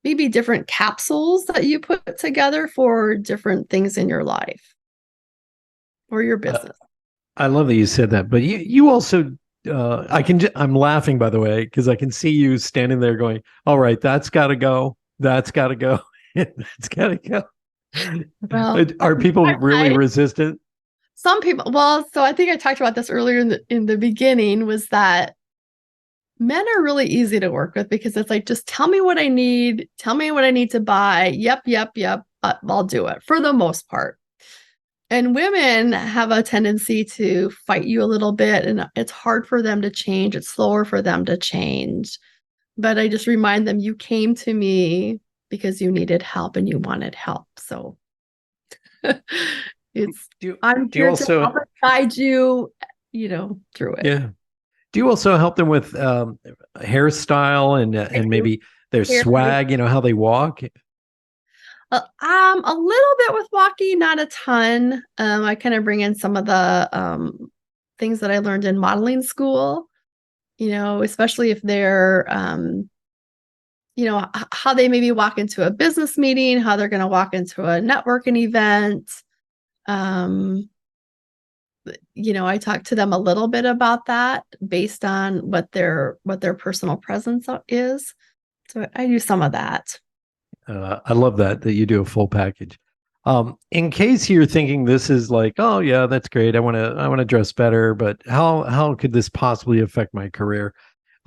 maybe different capsules that you put together for different things in your life or your business. I love that you said that, but you also I'm laughing, by the way, because I can see you standing there going, all right, that's got to go. That's got to go. That's got to go. Well, Are people really resistant? Some people, well, so I think I talked about this earlier in the beginning, was that men are really easy to work with because it's like, just tell me what I need. Tell me what I need to buy. Yep. I'll do it for the most part. And women have a tendency to fight you a little bit, and it's hard for them to change. It's slower for them to change. But I just remind them, you came to me because you needed help and you wanted help. So I'm here to help guide you, through it. Yeah. Do you also help them with hairstyle and maybe their swag, how they walk? A little bit with walking, not a ton. I kind of bring in some of the things that I learned in modeling school, especially if they're, how they maybe walk into a business meeting, how they're going to walk into a networking event. I talk to them a little bit about that based on what their personal presence is. So I do some of that. I love that you do a full package. In case you're thinking this is like, oh yeah, that's great. I want to dress better, but how could this possibly affect my career?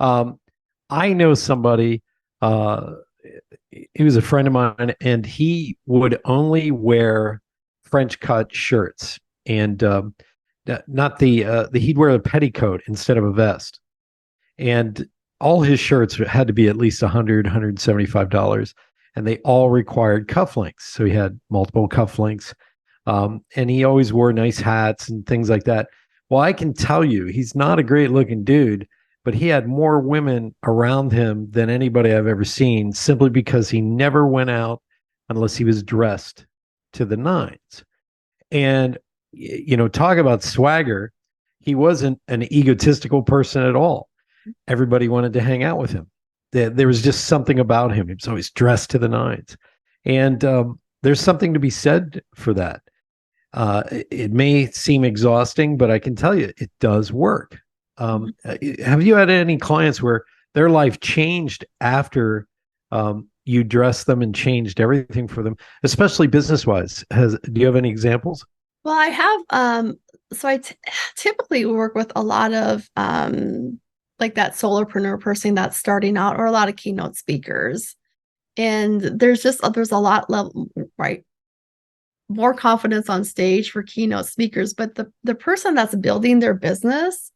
I know somebody, he was a friend of mine, and he would only wear French cut shirts, and not he'd wear a petticoat instead of a vest, and all his shirts had to be at least $175, and they all required cufflinks. So he had multiple cufflinks, and he always wore nice hats and things like that. Well, I can tell you, he's not a great looking dude, but he had more women around him than anybody I've ever seen, simply because he never went out unless he was dressed to the nines. And talk about swagger. He wasn't an egotistical person at all. Everybody wanted to hang out with him. There was just something about him. He was always dressed to the nines. And there's something to be said for that. It may seem exhausting, but I can tell you it does work. Have you had any clients where their life changed after you dressed them and changed everything for them, especially business-wise? Do you have any examples? Well, I have. So I typically work with a lot of like that solopreneur person that's starting out, or a lot of keynote speakers. And there's a lot level, right? More confidence on stage for keynote speakers, but the person that's building their business,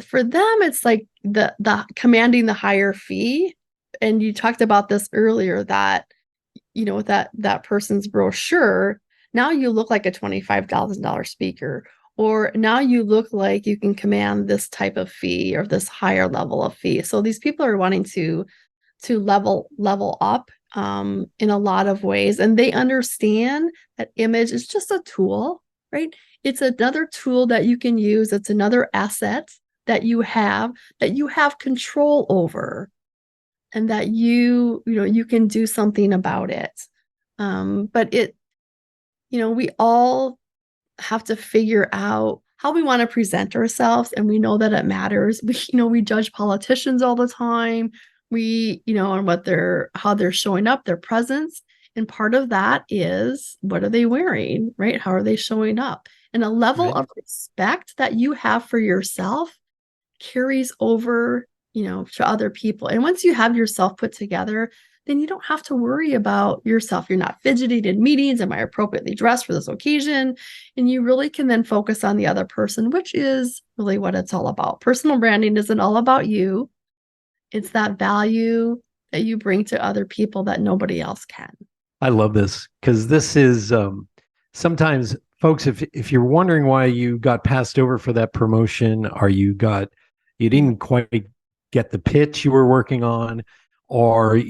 for them, it's like the commanding the higher fee. And you talked about this earlier, that that person's brochure, now you look like a $25,000 speaker, or now you look like you can command this type of fee or this higher level of fee. So these people are wanting to level up in a lot of ways, and they understand that image is just a tool, right? It's another tool that you can use. It's another asset that you have control over, and that you can do something about it. But we all have to figure out how we want to present ourselves, and we know that it matters. We judge politicians all the time. We, on how they're showing up, their presence. And part of that is, what are they wearing, right? How are they showing up? And a level of respect that you have for yourself carries over, to other people. And once you have yourself put together, then you don't have to worry about yourself. You're not fidgeting in meetings. Am I appropriately dressed for this occasion? And you really can then focus on the other person, which is really what it's all about. Personal branding isn't all about you. It's that value that you bring to other people that nobody else can. I love this, because this is sometimes, folks, if you're wondering why you got passed over for that promotion, or you didn't quite get the pitch you were working on, or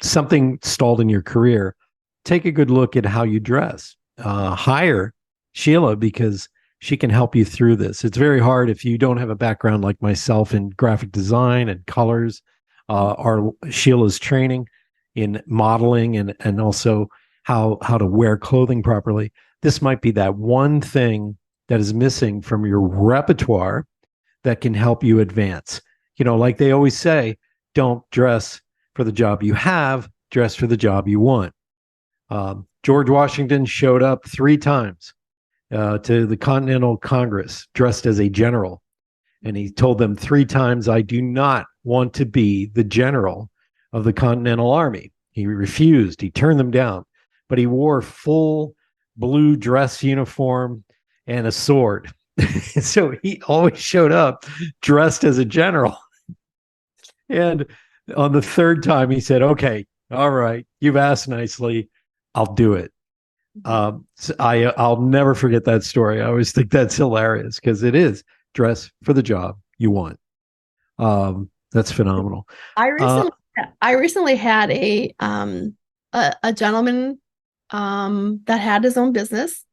something stalled in your career, take a good look at how you dress. Hire Sheila, because she can help you through this. It's very hard if you don't have a background like myself in graphic design and colors, or Sheila's training. in modeling and also how to wear clothing properly. This might be that one thing that is missing from your repertoire that can help you advance. Like they always say, don't dress for the job you have, dress for the job you want. George Washington showed up 3 times to the Continental Congress dressed as a general. And he told them 3 times, I do not want to be the general of the Continental Army. He refused. He turned them down. But he wore full blue dress uniform and a sword. So he always showed up dressed as a general. And on the 3rd time, he said, okay, all right, you've asked nicely. I'll do it. So I'll never forget that story. I always think that's hilarious because it is dress for the job you want. That's phenomenal. I recently had a gentleman that had his own business,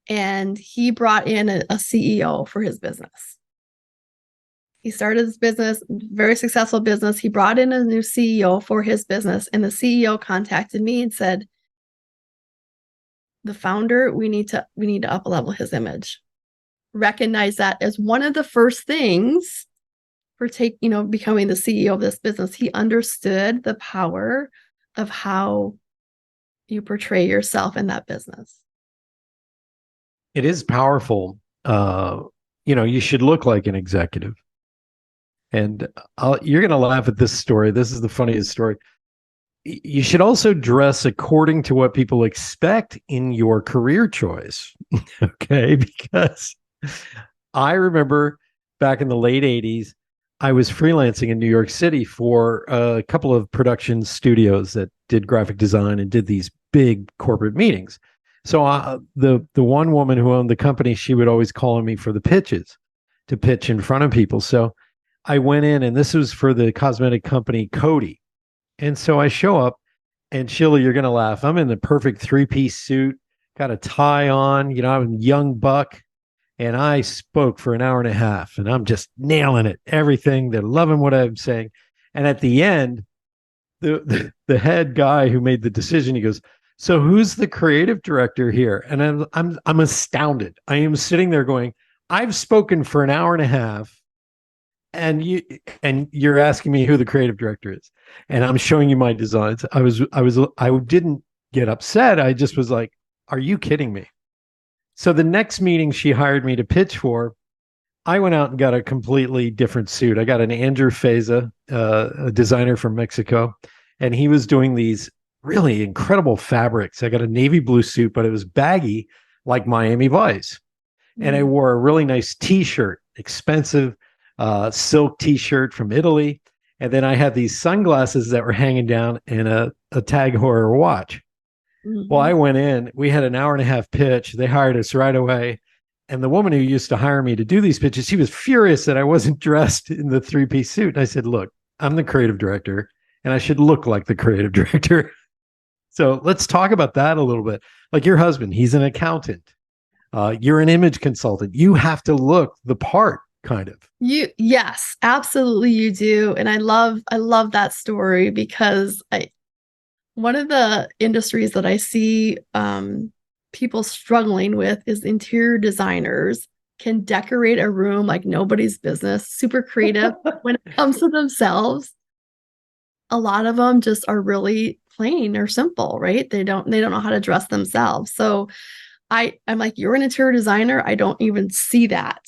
and he brought in a CEO for his business. He started his business, very successful business. He brought in a new CEO for his business, and the CEO contacted me and said, the founder, we need to up level his image. Recognize that as one of the first things for becoming the CEO of this business. He understood the power of how you portray yourself in that business. It is powerful. You should look like an executive. And you're going to laugh at this story. This is the funniest story. You should also dress according to what people expect in your career choice. Okay. Because I remember back in the late 80s, I was freelancing in New York City for a couple of production studios that did graphic design and did these big corporate meetings. So the one woman who owned the company, she would always call on me for the pitches to pitch in front of people. So I went in, and this was for the cosmetic company Coty. And so I show up, and Sheila, you're going to laugh. I'm in the perfect 3-piece suit, got a tie on, I'm a young buck. And I spoke for an hour and a half, and I'm just nailing it, everything. They're loving what I'm saying. And at the end, the head guy who made the decision, he goes, so who's the creative director here? And I'm astounded. I am sitting there going, I've spoken for an hour and a half, and you're asking me who the creative director is, and I'm showing you my designs. I didn't get upset. I just was like, are you kidding me? So the next meeting she hired me to pitch for, I went out and got a completely different suit. I got an Andrew Feza, a designer from Mexico, and he was doing these really incredible fabrics. I got a navy blue suit, but it was baggy like Miami Vice. And I wore a really nice t-shirt, expensive silk t-shirt from Italy. And then I had these sunglasses that were hanging down and a Tag Heuer watch. Well, I went in, we had an hour and a half pitch. They hired us right away. And the woman who used to hire me to do these pitches, she was furious that I wasn't dressed in the 3-piece suit. And I said, look, I'm the creative director, and I should look like the creative director. So let's talk about that a little bit. Like your husband, he's an accountant. You're an image consultant. You have to look the part, kind of. Yes, absolutely you do. And I love that story because one of the industries that I see people struggling with is interior designers can decorate a room like nobody's business, super creative when it comes to themselves. A lot of them just are really plain or simple, right? They don't know how to dress themselves. So I'm like, you're an interior designer. I don't even see that.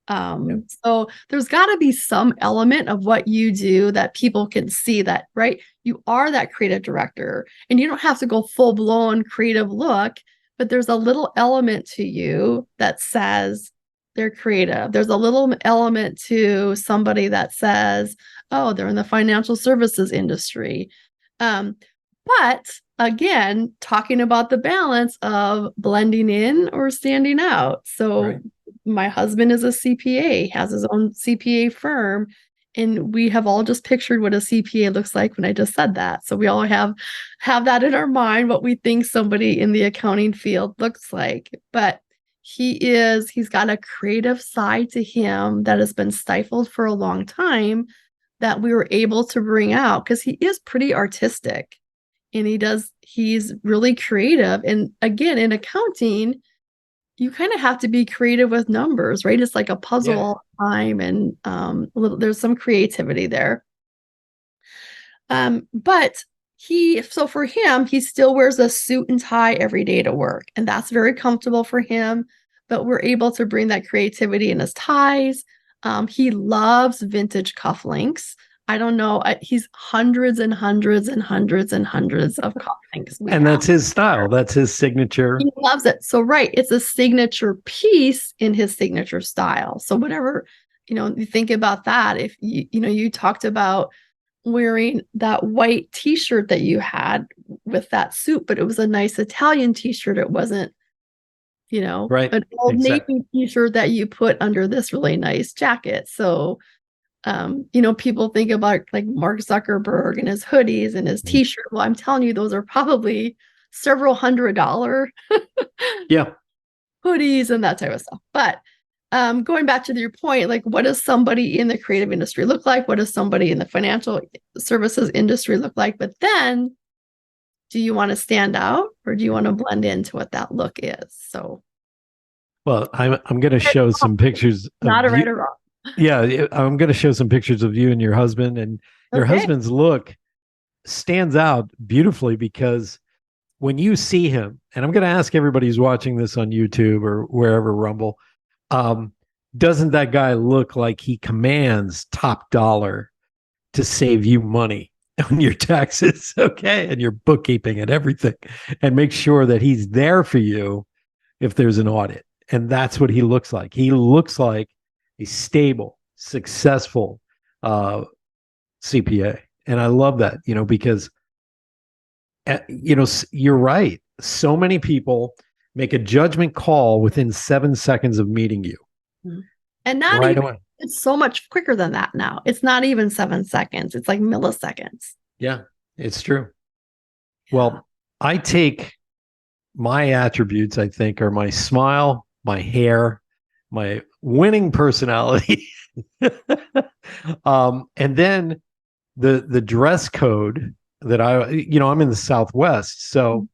So there's got to be some element of what you do that people can see that, right? You are that creative director, and you don't have to go full blown creative look, but there's a little element to you that says they're creative. There's a little element to somebody that says, oh, they're in the financial services industry. But again, talking about the balance of blending in or standing out. So right. My husband is a CPA, has his own CPA firm, and we have all just pictured what a CPA looks like when I just said that. So we all have that in our mind, what we think somebody in the accounting field looks like. But he's got a creative side to him that has been stifled for a long time that we were able to bring out because he is pretty artistic. and he's really creative. And again, in accounting, you kind of have to be creative with numbers, right? It's like a puzzle all the time, and there's some creativity there. But so for him, he still wears a suit and tie every day to work, and that's very comfortable for him. But we're able to bring that creativity in his ties. He loves vintage cufflinks. I don't know. He's hundreds and hundreds and hundreds and hundreds of cufflinks. And that's his style. That's his signature. He loves it. So, right. It's a signature piece in his signature style. So whatever, you think about that. If you talked about wearing that white t-shirt that you had with that suit, but it was a nice Italian t-shirt. It wasn't, right. an Old Navy t-shirt that you put under this really nice jacket. So, people think about like Mark Zuckerberg and his hoodies and his t-shirt. Well, I'm telling you, those are probably several $100 hoodies and that type of stuff. But going back to your point, like, what does somebody in the creative industry look like? What does somebody in the financial services industry look like? But then, do you want to stand out, or do you want to blend into what that look is? So, well, I'm going to show some pictures. Not a right or wrong. Yeah, I'm going to show some pictures of you and your husband, and your husband's look stands out beautifully, because when you see him, and I'm going to ask everybody who's watching this on YouTube or wherever, Rumble, doesn't that guy look like he commands top dollar to save you money on your taxes, okay, and your bookkeeping and everything, and make sure that he's there for you if there's an audit? And that's what he looks like. He looks like a stable, successful CPA. And I love that, because, you're right. So many people make a judgment call within 7 seconds of meeting you. And not right even away. It's so much quicker than that now. It's not even 7 seconds. It's like milliseconds. Yeah, it's true. Yeah. Well, I take my attributes, I think, are my smile, my hair, my winning personality, and then the dress code that I'm in the Southwest, so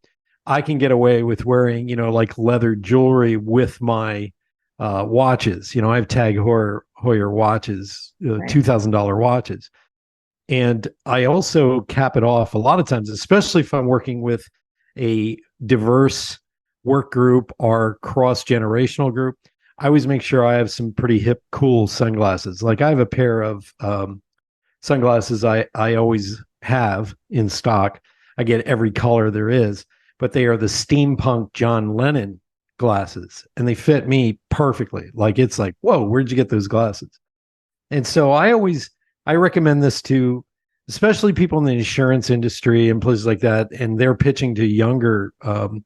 I can get away with wearing, like leather jewelry with my watches. I have Tag Heuer watches, $2,000 watches. And I also cap it off a lot of times, especially if I'm working with a diverse work group or cross-generational group. I always make sure I have some pretty hip, cool sunglasses. Like I have a pair of sunglasses I always have in stock. I get every color there is, but they are the steampunk John Lennon glasses, and they fit me perfectly. Like, it's like, whoa, where'd you get those glasses? And so I recommend this to especially people in the insurance industry and places like that, and they're pitching to younger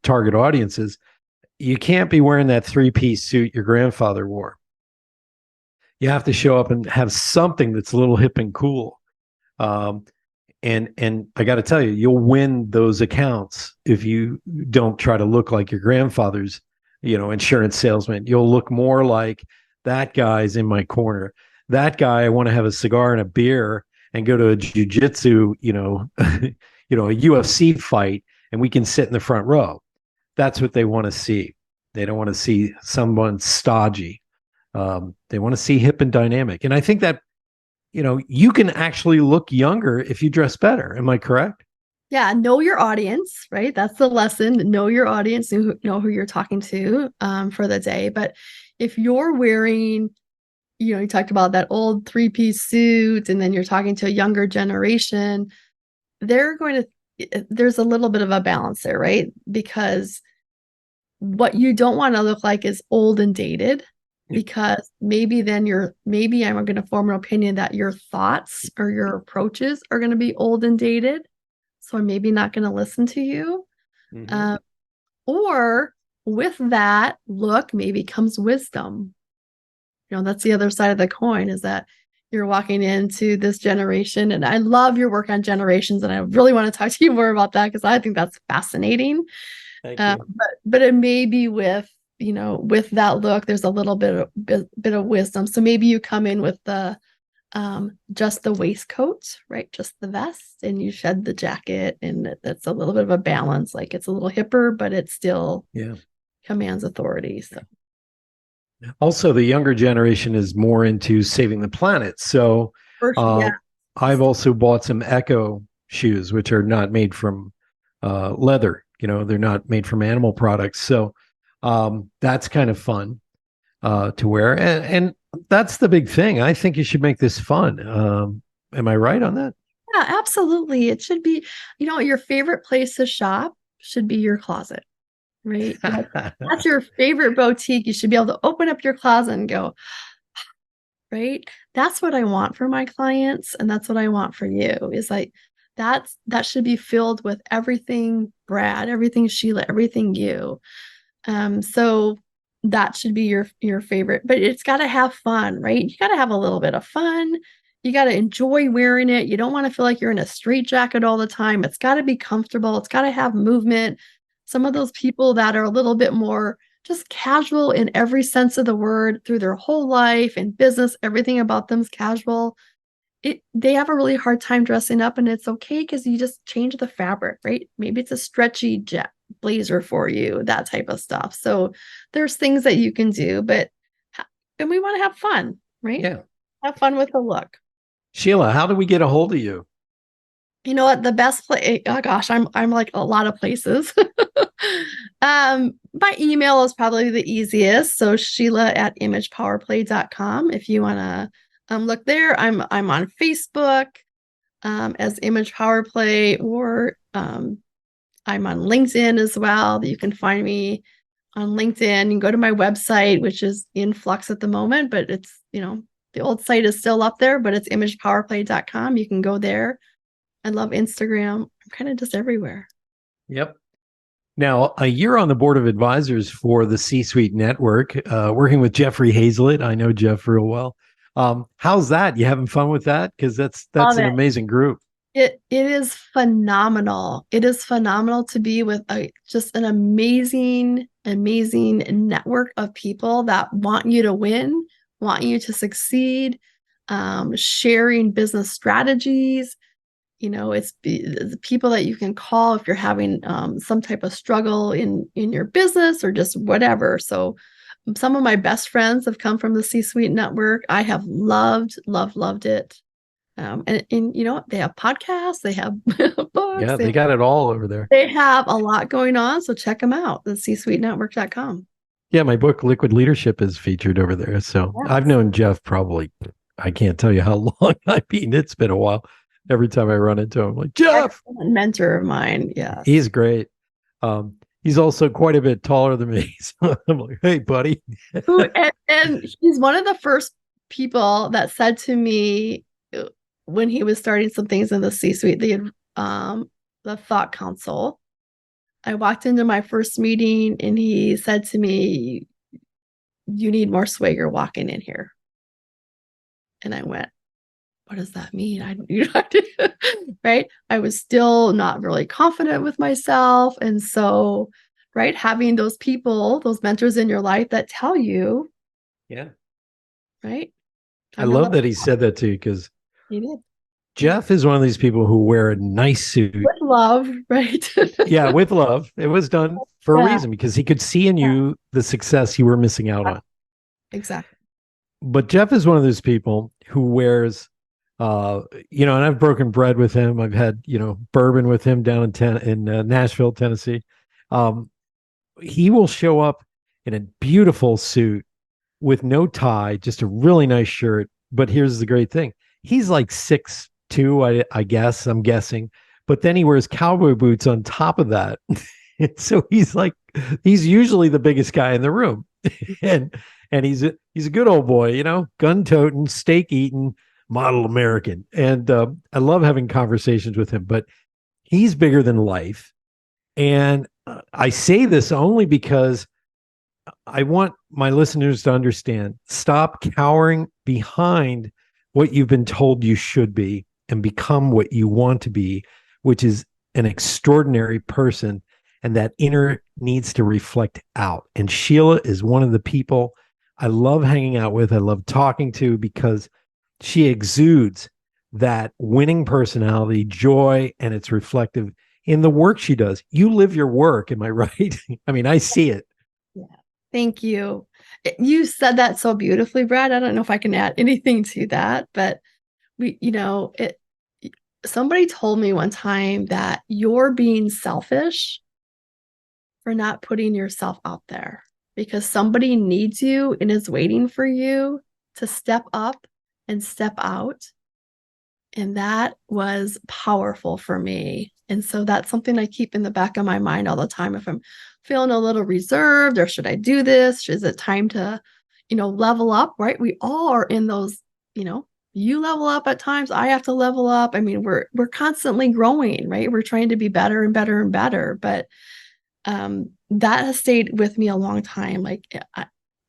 target audiences. You can't be wearing that 3-piece suit your grandfather wore. You have to show up and have something that's a little hip and cool. And I got to tell you, you'll win those accounts if you don't try to look like your grandfather's, insurance salesman. You'll look more like, that guy's in my corner. That guy, I want to have a cigar and a beer and go to a jiu-jitsu, a UFC fight, and we can sit in the front row. That's what they want to see. They don't want to see someone stodgy. They want to see hip and dynamic. And I think that, you can actually look younger if you dress better. Am I correct? Yeah. Know your audience, right? That's the lesson. Know your audience, know who you're talking to for the day. But if you're wearing, you talked about that old 3-piece suit, and then you're talking to a younger generation, there's a little bit of a balance there, right? Because what you don't want to look like is old and dated, because maybe I'm going to form an opinion that your thoughts or your approaches are going to be old and dated. So I'm maybe not going to listen to you. Mm-hmm. Or with that look, maybe comes wisdom. That's the other side of the coin, is that you're walking into this generation. And I love your work on generations, and I really want to talk to you more about that, because I think that's fascinating. Thank you. But it may be with that look, there's a little bit of wisdom. So maybe you come in with the just the waistcoat, right? Just the vest, and you shed the jacket, and that's a little bit of a balance. Like it's a little hipper, but it still commands authority. So also the younger generation is more into saving the planet. So I've also bought some Echo shoes, which are not made from leather. They're not made from animal products. So that's kind of fun to wear. And that's the big thing. I think you should make this fun. Am I right on that? Yeah, absolutely. It should be, your favorite place to shop should be your closet, right? That's your favorite boutique. You should be able to open up your closet and go, right? That's what I want for my clients. And that's what I want for you, is like, that should be filled with everything Brad, everything Sheila, everything you. So that should be your favorite, but it's got to have fun, right? You got to have a little bit of fun. You got to enjoy wearing it. You don't want to feel like you're in a straitjacket all the time. It's got to be comfortable. It's got to have movement. Some of those people that are a little bit more just casual in every sense of the word through their whole life and business, everything about them's casual. They have a really hard time dressing up, and it's okay because you just change the fabric, right? Maybe it's a stretchy jet blazer for you, that type of stuff. So there's things that you can do, and we want to have fun, right? Yeah. Have fun with the look. Sheila, how do we get a hold of you? You know what? The best place, oh gosh, I'm like a lot of places. My email is probably the easiest. So Sheila@imagepowerplay.com. If you want to look there, I'm on Facebook as Image Power Play, or I'm on LinkedIn as well. You can find me on LinkedIn. You can go to my website, which is in flux at the moment, but it's, the old site is still up there, but it's imagepowerplay.com. You can go there. I love Instagram. I'm kind of just everywhere. Yep. Now, you're on the board of advisors for the C-Suite Network, working with Jeffrey Hazlett. I know Jeff real well. How's that? You having fun with that? Because that's an amazing group. It is phenomenal. It is phenomenal to be with just an amazing network of people that want you to win, want you to succeed, sharing business strategies. It's the people that you can call if you're having some type of struggle in your business or just whatever. So some of my best friends have come from the C-Suite Network. I have loved it. And they have podcasts, they have books. Yeah, they got it all over there. They have a lot going on. So check them out, the csuitenetwork.com. Yeah, my book, Liquid Leadership, is featured over there. So yes. I've known Jeff probably, I can't tell you how long. It's been a while. Every time I run into him, I'm like, Jeff! Excellent mentor of mine, yeah. He's great. He's also quite a bit taller than me. So I'm like, hey, buddy. and he's one of the first people that said to me when he was starting some things in the C-Suite, the Thought Council. I walked into my first meeting and he said to me, you need more swagger walking in here. And I went, what does that mean? Right? I was still not really confident with myself. And so, right, having those people, those mentors in your life that tell you. Yeah. Right? I love that he said that to you, because he did. Jeff is one of these people who wear a nice suit. With love, right? Yeah, with love. It was done for a reason, because he could see in you the success you were missing out on. Exactly. But Jeff is one of those people who wears, and I've broken bread with him. I've had, bourbon with him down in Nashville, Tennessee. He will show up in a beautiful suit with no tie, just a really nice shirt. But here's the great thing. He's like 6'2", I guess, I'm guessing. But then he wears cowboy boots on top of that. So he's usually the biggest guy in the room. and he's a good old boy, gun toting, steak eating, model American. And I love having conversations with him, but he's bigger than life. And I say this only because I want my listeners to understand, stop cowering behind what you've been told you should be and become what you want to be, which is an extraordinary person. And that inner needs to reflect out. And Sheila is one of the people I love hanging out with. I love talking to, because she exudes that winning personality, joy, and it's reflective in the work she does. You live your work. Am I right? I mean, I see it. Yeah. Thank you. You said that so beautifully, Brad. I don't know if I can add anything to that, but somebody told me one time that you're being selfish for not putting yourself out there because somebody needs you and is waiting for you to step up and step out. And that was powerful for me. And so that's something I keep in the back of my mind all the time. If I'm feeling a little reserved, or should I do this? Is it time to, level up, right? We all are in those, you level up at times, I have to level up. I mean, we're constantly growing, right? We're trying to be better and better and better. But that has stayed with me a long time. Like,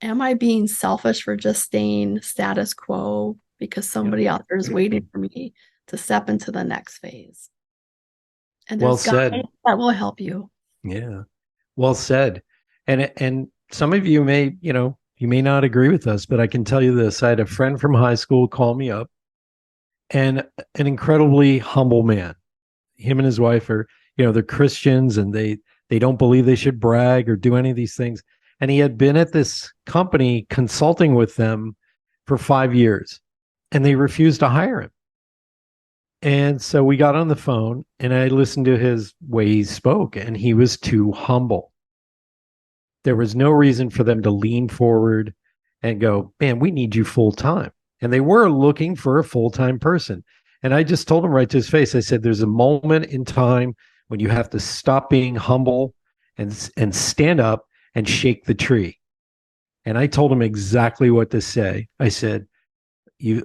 am I being selfish for just staying status quo because somebody out there is waiting for me to step into the next phase? And Well there's guys said. that will help you. Yeah. Well said. And some of you may, you may not agree with us, but I can tell you this. I had a friend from high school call me up, and an incredibly humble man. Him and his wife are, they're Christians, and they don't believe they should brag or do any of these things. And he had been at this company consulting with them for 5 years, and they refused to hire him. And so we got on the phone, and I listened to his way he spoke, and he was too humble. There was no reason for them to lean forward and go, man, we need you full time. And they were looking for a full-time person. And I just told him right to his face, I said, there's a moment in time when you have to stop being humble and stand up and shake the tree. And I told him exactly what to say. I said,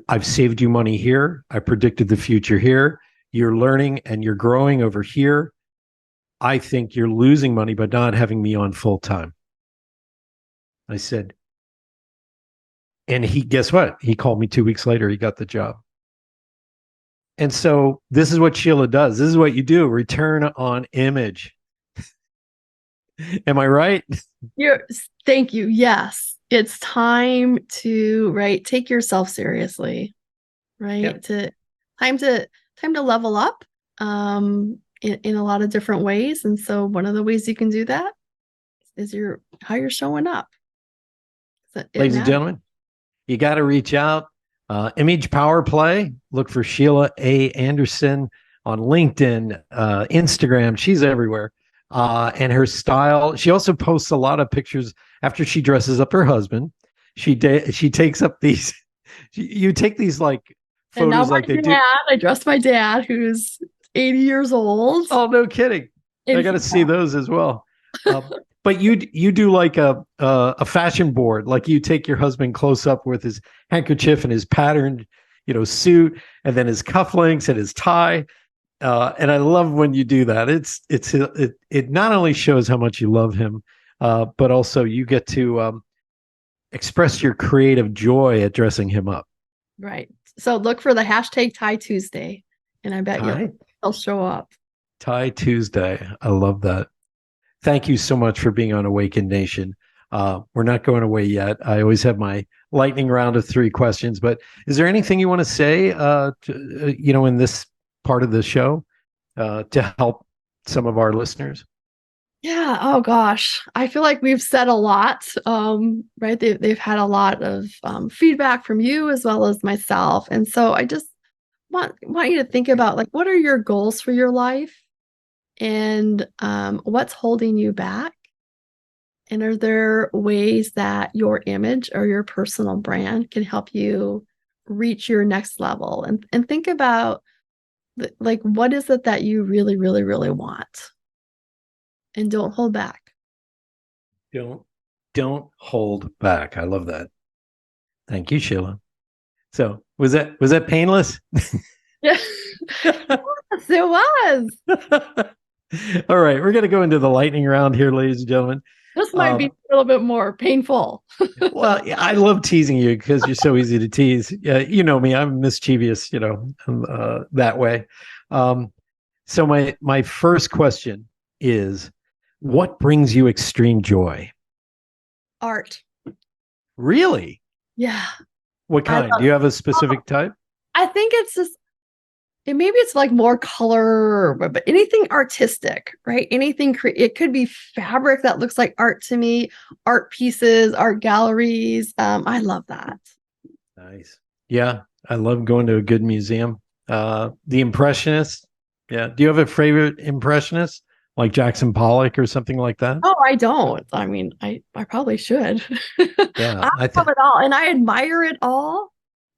I've saved you money here. I predicted the future here. You're learning and you're growing over here. I think you're losing money by not having me on full time. I said, and guess what? He called me 2 weeks later. He got the job. And so this is what Sheila does. This is what you do. Return on image. Am I right? Thank you. Yes. It's time to, take yourself seriously, right? Yep. Time to level up in a lot of different ways. And so one of the ways you can do that is how you're showing up. Ladies and gentlemen, you got to reach out. Image Power Play. Look for Sheila A. Anderson on LinkedIn, Instagram. She's everywhere. And her style. She also posts a lot of pictures after she dresses up her husband. She takes up these. You take these like photos like they do. I dressed my dad, who's 80 years old. Oh, no kidding! I got to see those as well. But you do like a fashion board. Like you take your husband close up with his handkerchief and his patterned, suit, and then his cufflinks and his tie. And I love when you do that. It not only shows how much you love him, but also you get to express your creative joy at dressing him up. Right. So look for the hashtag Tie Tuesday, and I bet he'll show up. Tie Tuesday. I love that. Thank you so much for being on Awakened Nation. We're not going away yet. I always have my lightning round of 3 questions, but is there anything you want to say, in this part of the show to help some of our listeners? Yeah. Oh gosh. I feel like we've said a lot, right? They've had a lot of feedback from you as well as myself. And so I just want you to think about, like, what are your goals for your life? And what's holding you back? And are there ways that your image or your personal brand can help you reach your next level? And think about, like, what is it that you really, really, really want? And don't hold back. Don't hold back. I love that. Thank you, Sheila. So was that painless? Yeah. Yes, it was. All right, we're going to go into the lightning round here, ladies and gentlemen. This might be a little bit more painful. Well, I love teasing you because you're so easy to tease. You know me, I'm mischievous, that way. So my first question is, what brings you extreme joy? Art. Really? Yeah. What I kind? Do you have a specific type? I think it's just maybe it's like more color, but anything artistic, right? Anything it could be fabric that looks like art to me, art pieces, art galleries. I love that. Nice. Yeah, I love going to a good museum. The Impressionists. Yeah. Do you have a favorite Impressionist, like Jackson Pollock or something like that? Oh, I don't. I mean, I probably should. Yeah, I I love think it all, and I admire it all.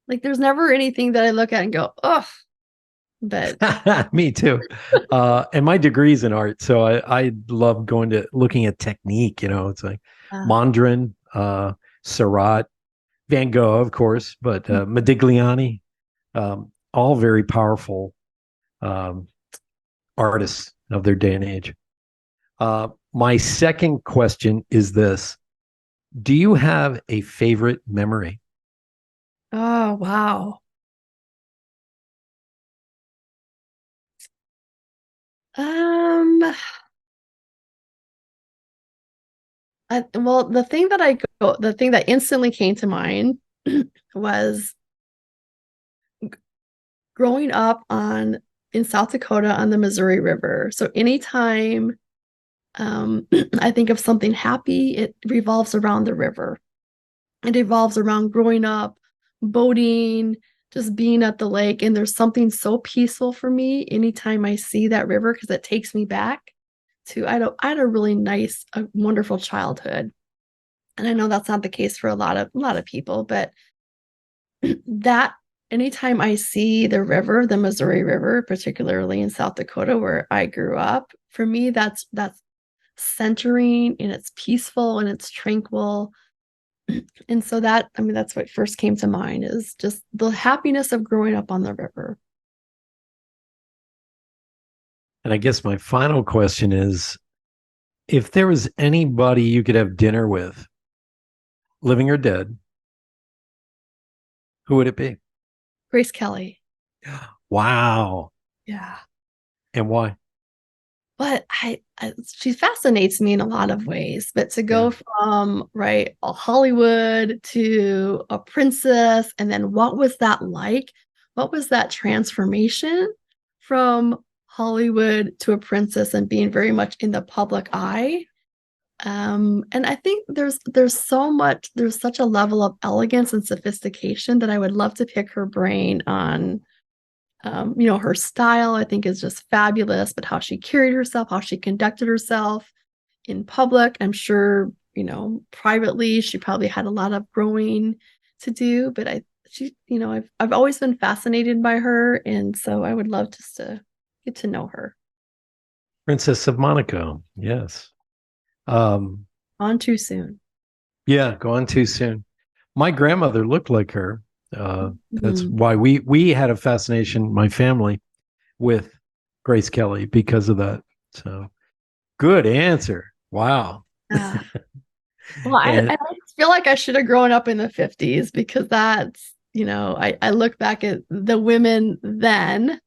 Like, there's never anything that I look at and go, ugh. But me too. And my degree's in art, so I love going to looking at technique. It's like uh, Mondrian, Seurat, Van Gogh, of course, but Modigliani, all very powerful um, artists of their day and age. My second question is this: do you have a favorite memory? oh wow. Um, well, the thing that instantly came to mind was growing up on in South Dakota on the Missouri River. So anytime I think of something happy, it revolves around the river. It revolves around growing up, boating, just being at the lake. And there's something so peaceful for me anytime I see that river because it takes me back to I had a really nice, a wonderful childhood. And I know that's not the case for a lot of people, but that anytime I see the river, the Missouri River, particularly in South Dakota where I grew up, for me that's centering and it's peaceful and it's tranquil. And so that, I mean, that's what first came to mind is just the happiness of growing up on the river. And I guess my final question is, if there was anybody you could have dinner with, living or dead, who would it be? Grace Kelly. Wow. Yeah. And why? But she fascinates me in a lot of ways. But to Yeah. go from right a Hollywood to a princess, and then what was that like? What was that transformation from Hollywood to a princess and being very much in the public eye? And I think there's such a level of elegance and sophistication that I would love to pick her brain on. Her style I think is just fabulous, but how she carried herself, how she conducted herself in public, I'm sure, privately, she probably had a lot of growing to do, but I've always been fascinated by her, and so I would love just to get to know her. Princess of Monaco. Yes. Um, On too soon. yeah, gone too soon. My grandmother looked like her. That's Mhm. why we had a fascination, my family, with Grace Kelly because of that. So good answer. Wow. Yeah. Well, I And feel like I should have grown up in the 50s because that's, I look back at the women then,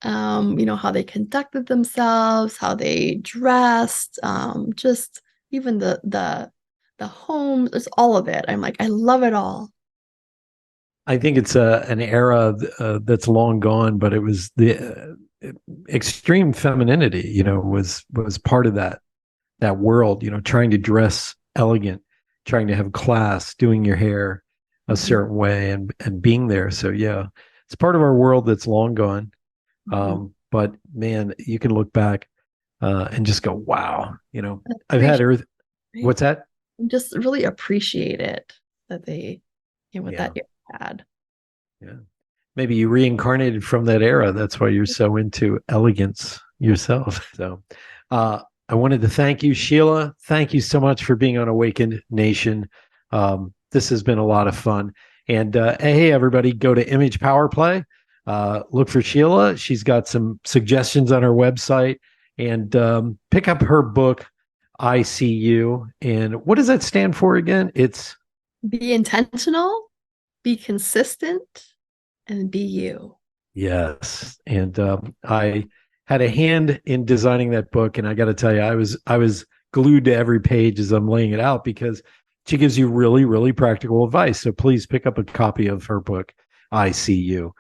how they conducted themselves, how they dressed, just even the homes, it's all of it. I'm like, I love it all. I think it's an era that's long gone, but it was the extreme femininity, was part of that world, trying to dress elegant, trying to have class, doing your hair a Mhm. certain way and being there. So yeah, it's part of our world that's long gone. Mhm. But man, you can look back and just go, wow, I've had Appreciate earth. it. What's that? Just really appreciate it that what Yeah. that era had. Yeah. Maybe you reincarnated from that era. That's why you're so into elegance yourself. So, I wanted to thank you, Sheila. Thank you so much for being on Awakened Nation. This has been a lot of fun. And hey, everybody, go to Image Power Play. Look for Sheila. She's got some suggestions on her website, and pick up her book, I See You. And what does that stand for again? It's Be intentional, be consistent, and be you. Yes, and I had a hand in designing that book, and I got to tell you, I was glued to every page as I'm laying it out because She gives you really, really practical advice. So please pick up a copy of her book, I See You.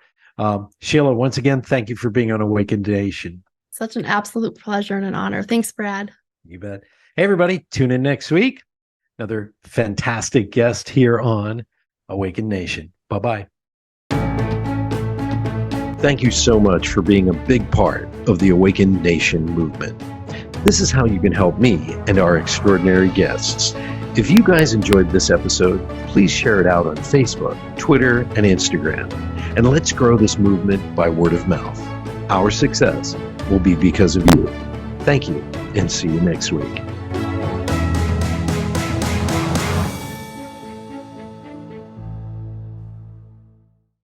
Sheila, once again, thank you for being on Awakened Nation. Such an absolute pleasure and an honor. Thanks, Brad. You bet. Hey, everybody, tune in next week. Another fantastic guest here on Awakened Nation. Bye-bye. Thank you so much for being a big part of the Awakened Nation movement. This is how you can help me and our extraordinary guests. If you guys enjoyed this episode, please share it out on Facebook, Twitter, and Instagram. And let's grow this movement by word of mouth. Our success will be because of you. Thank you, and see you next week.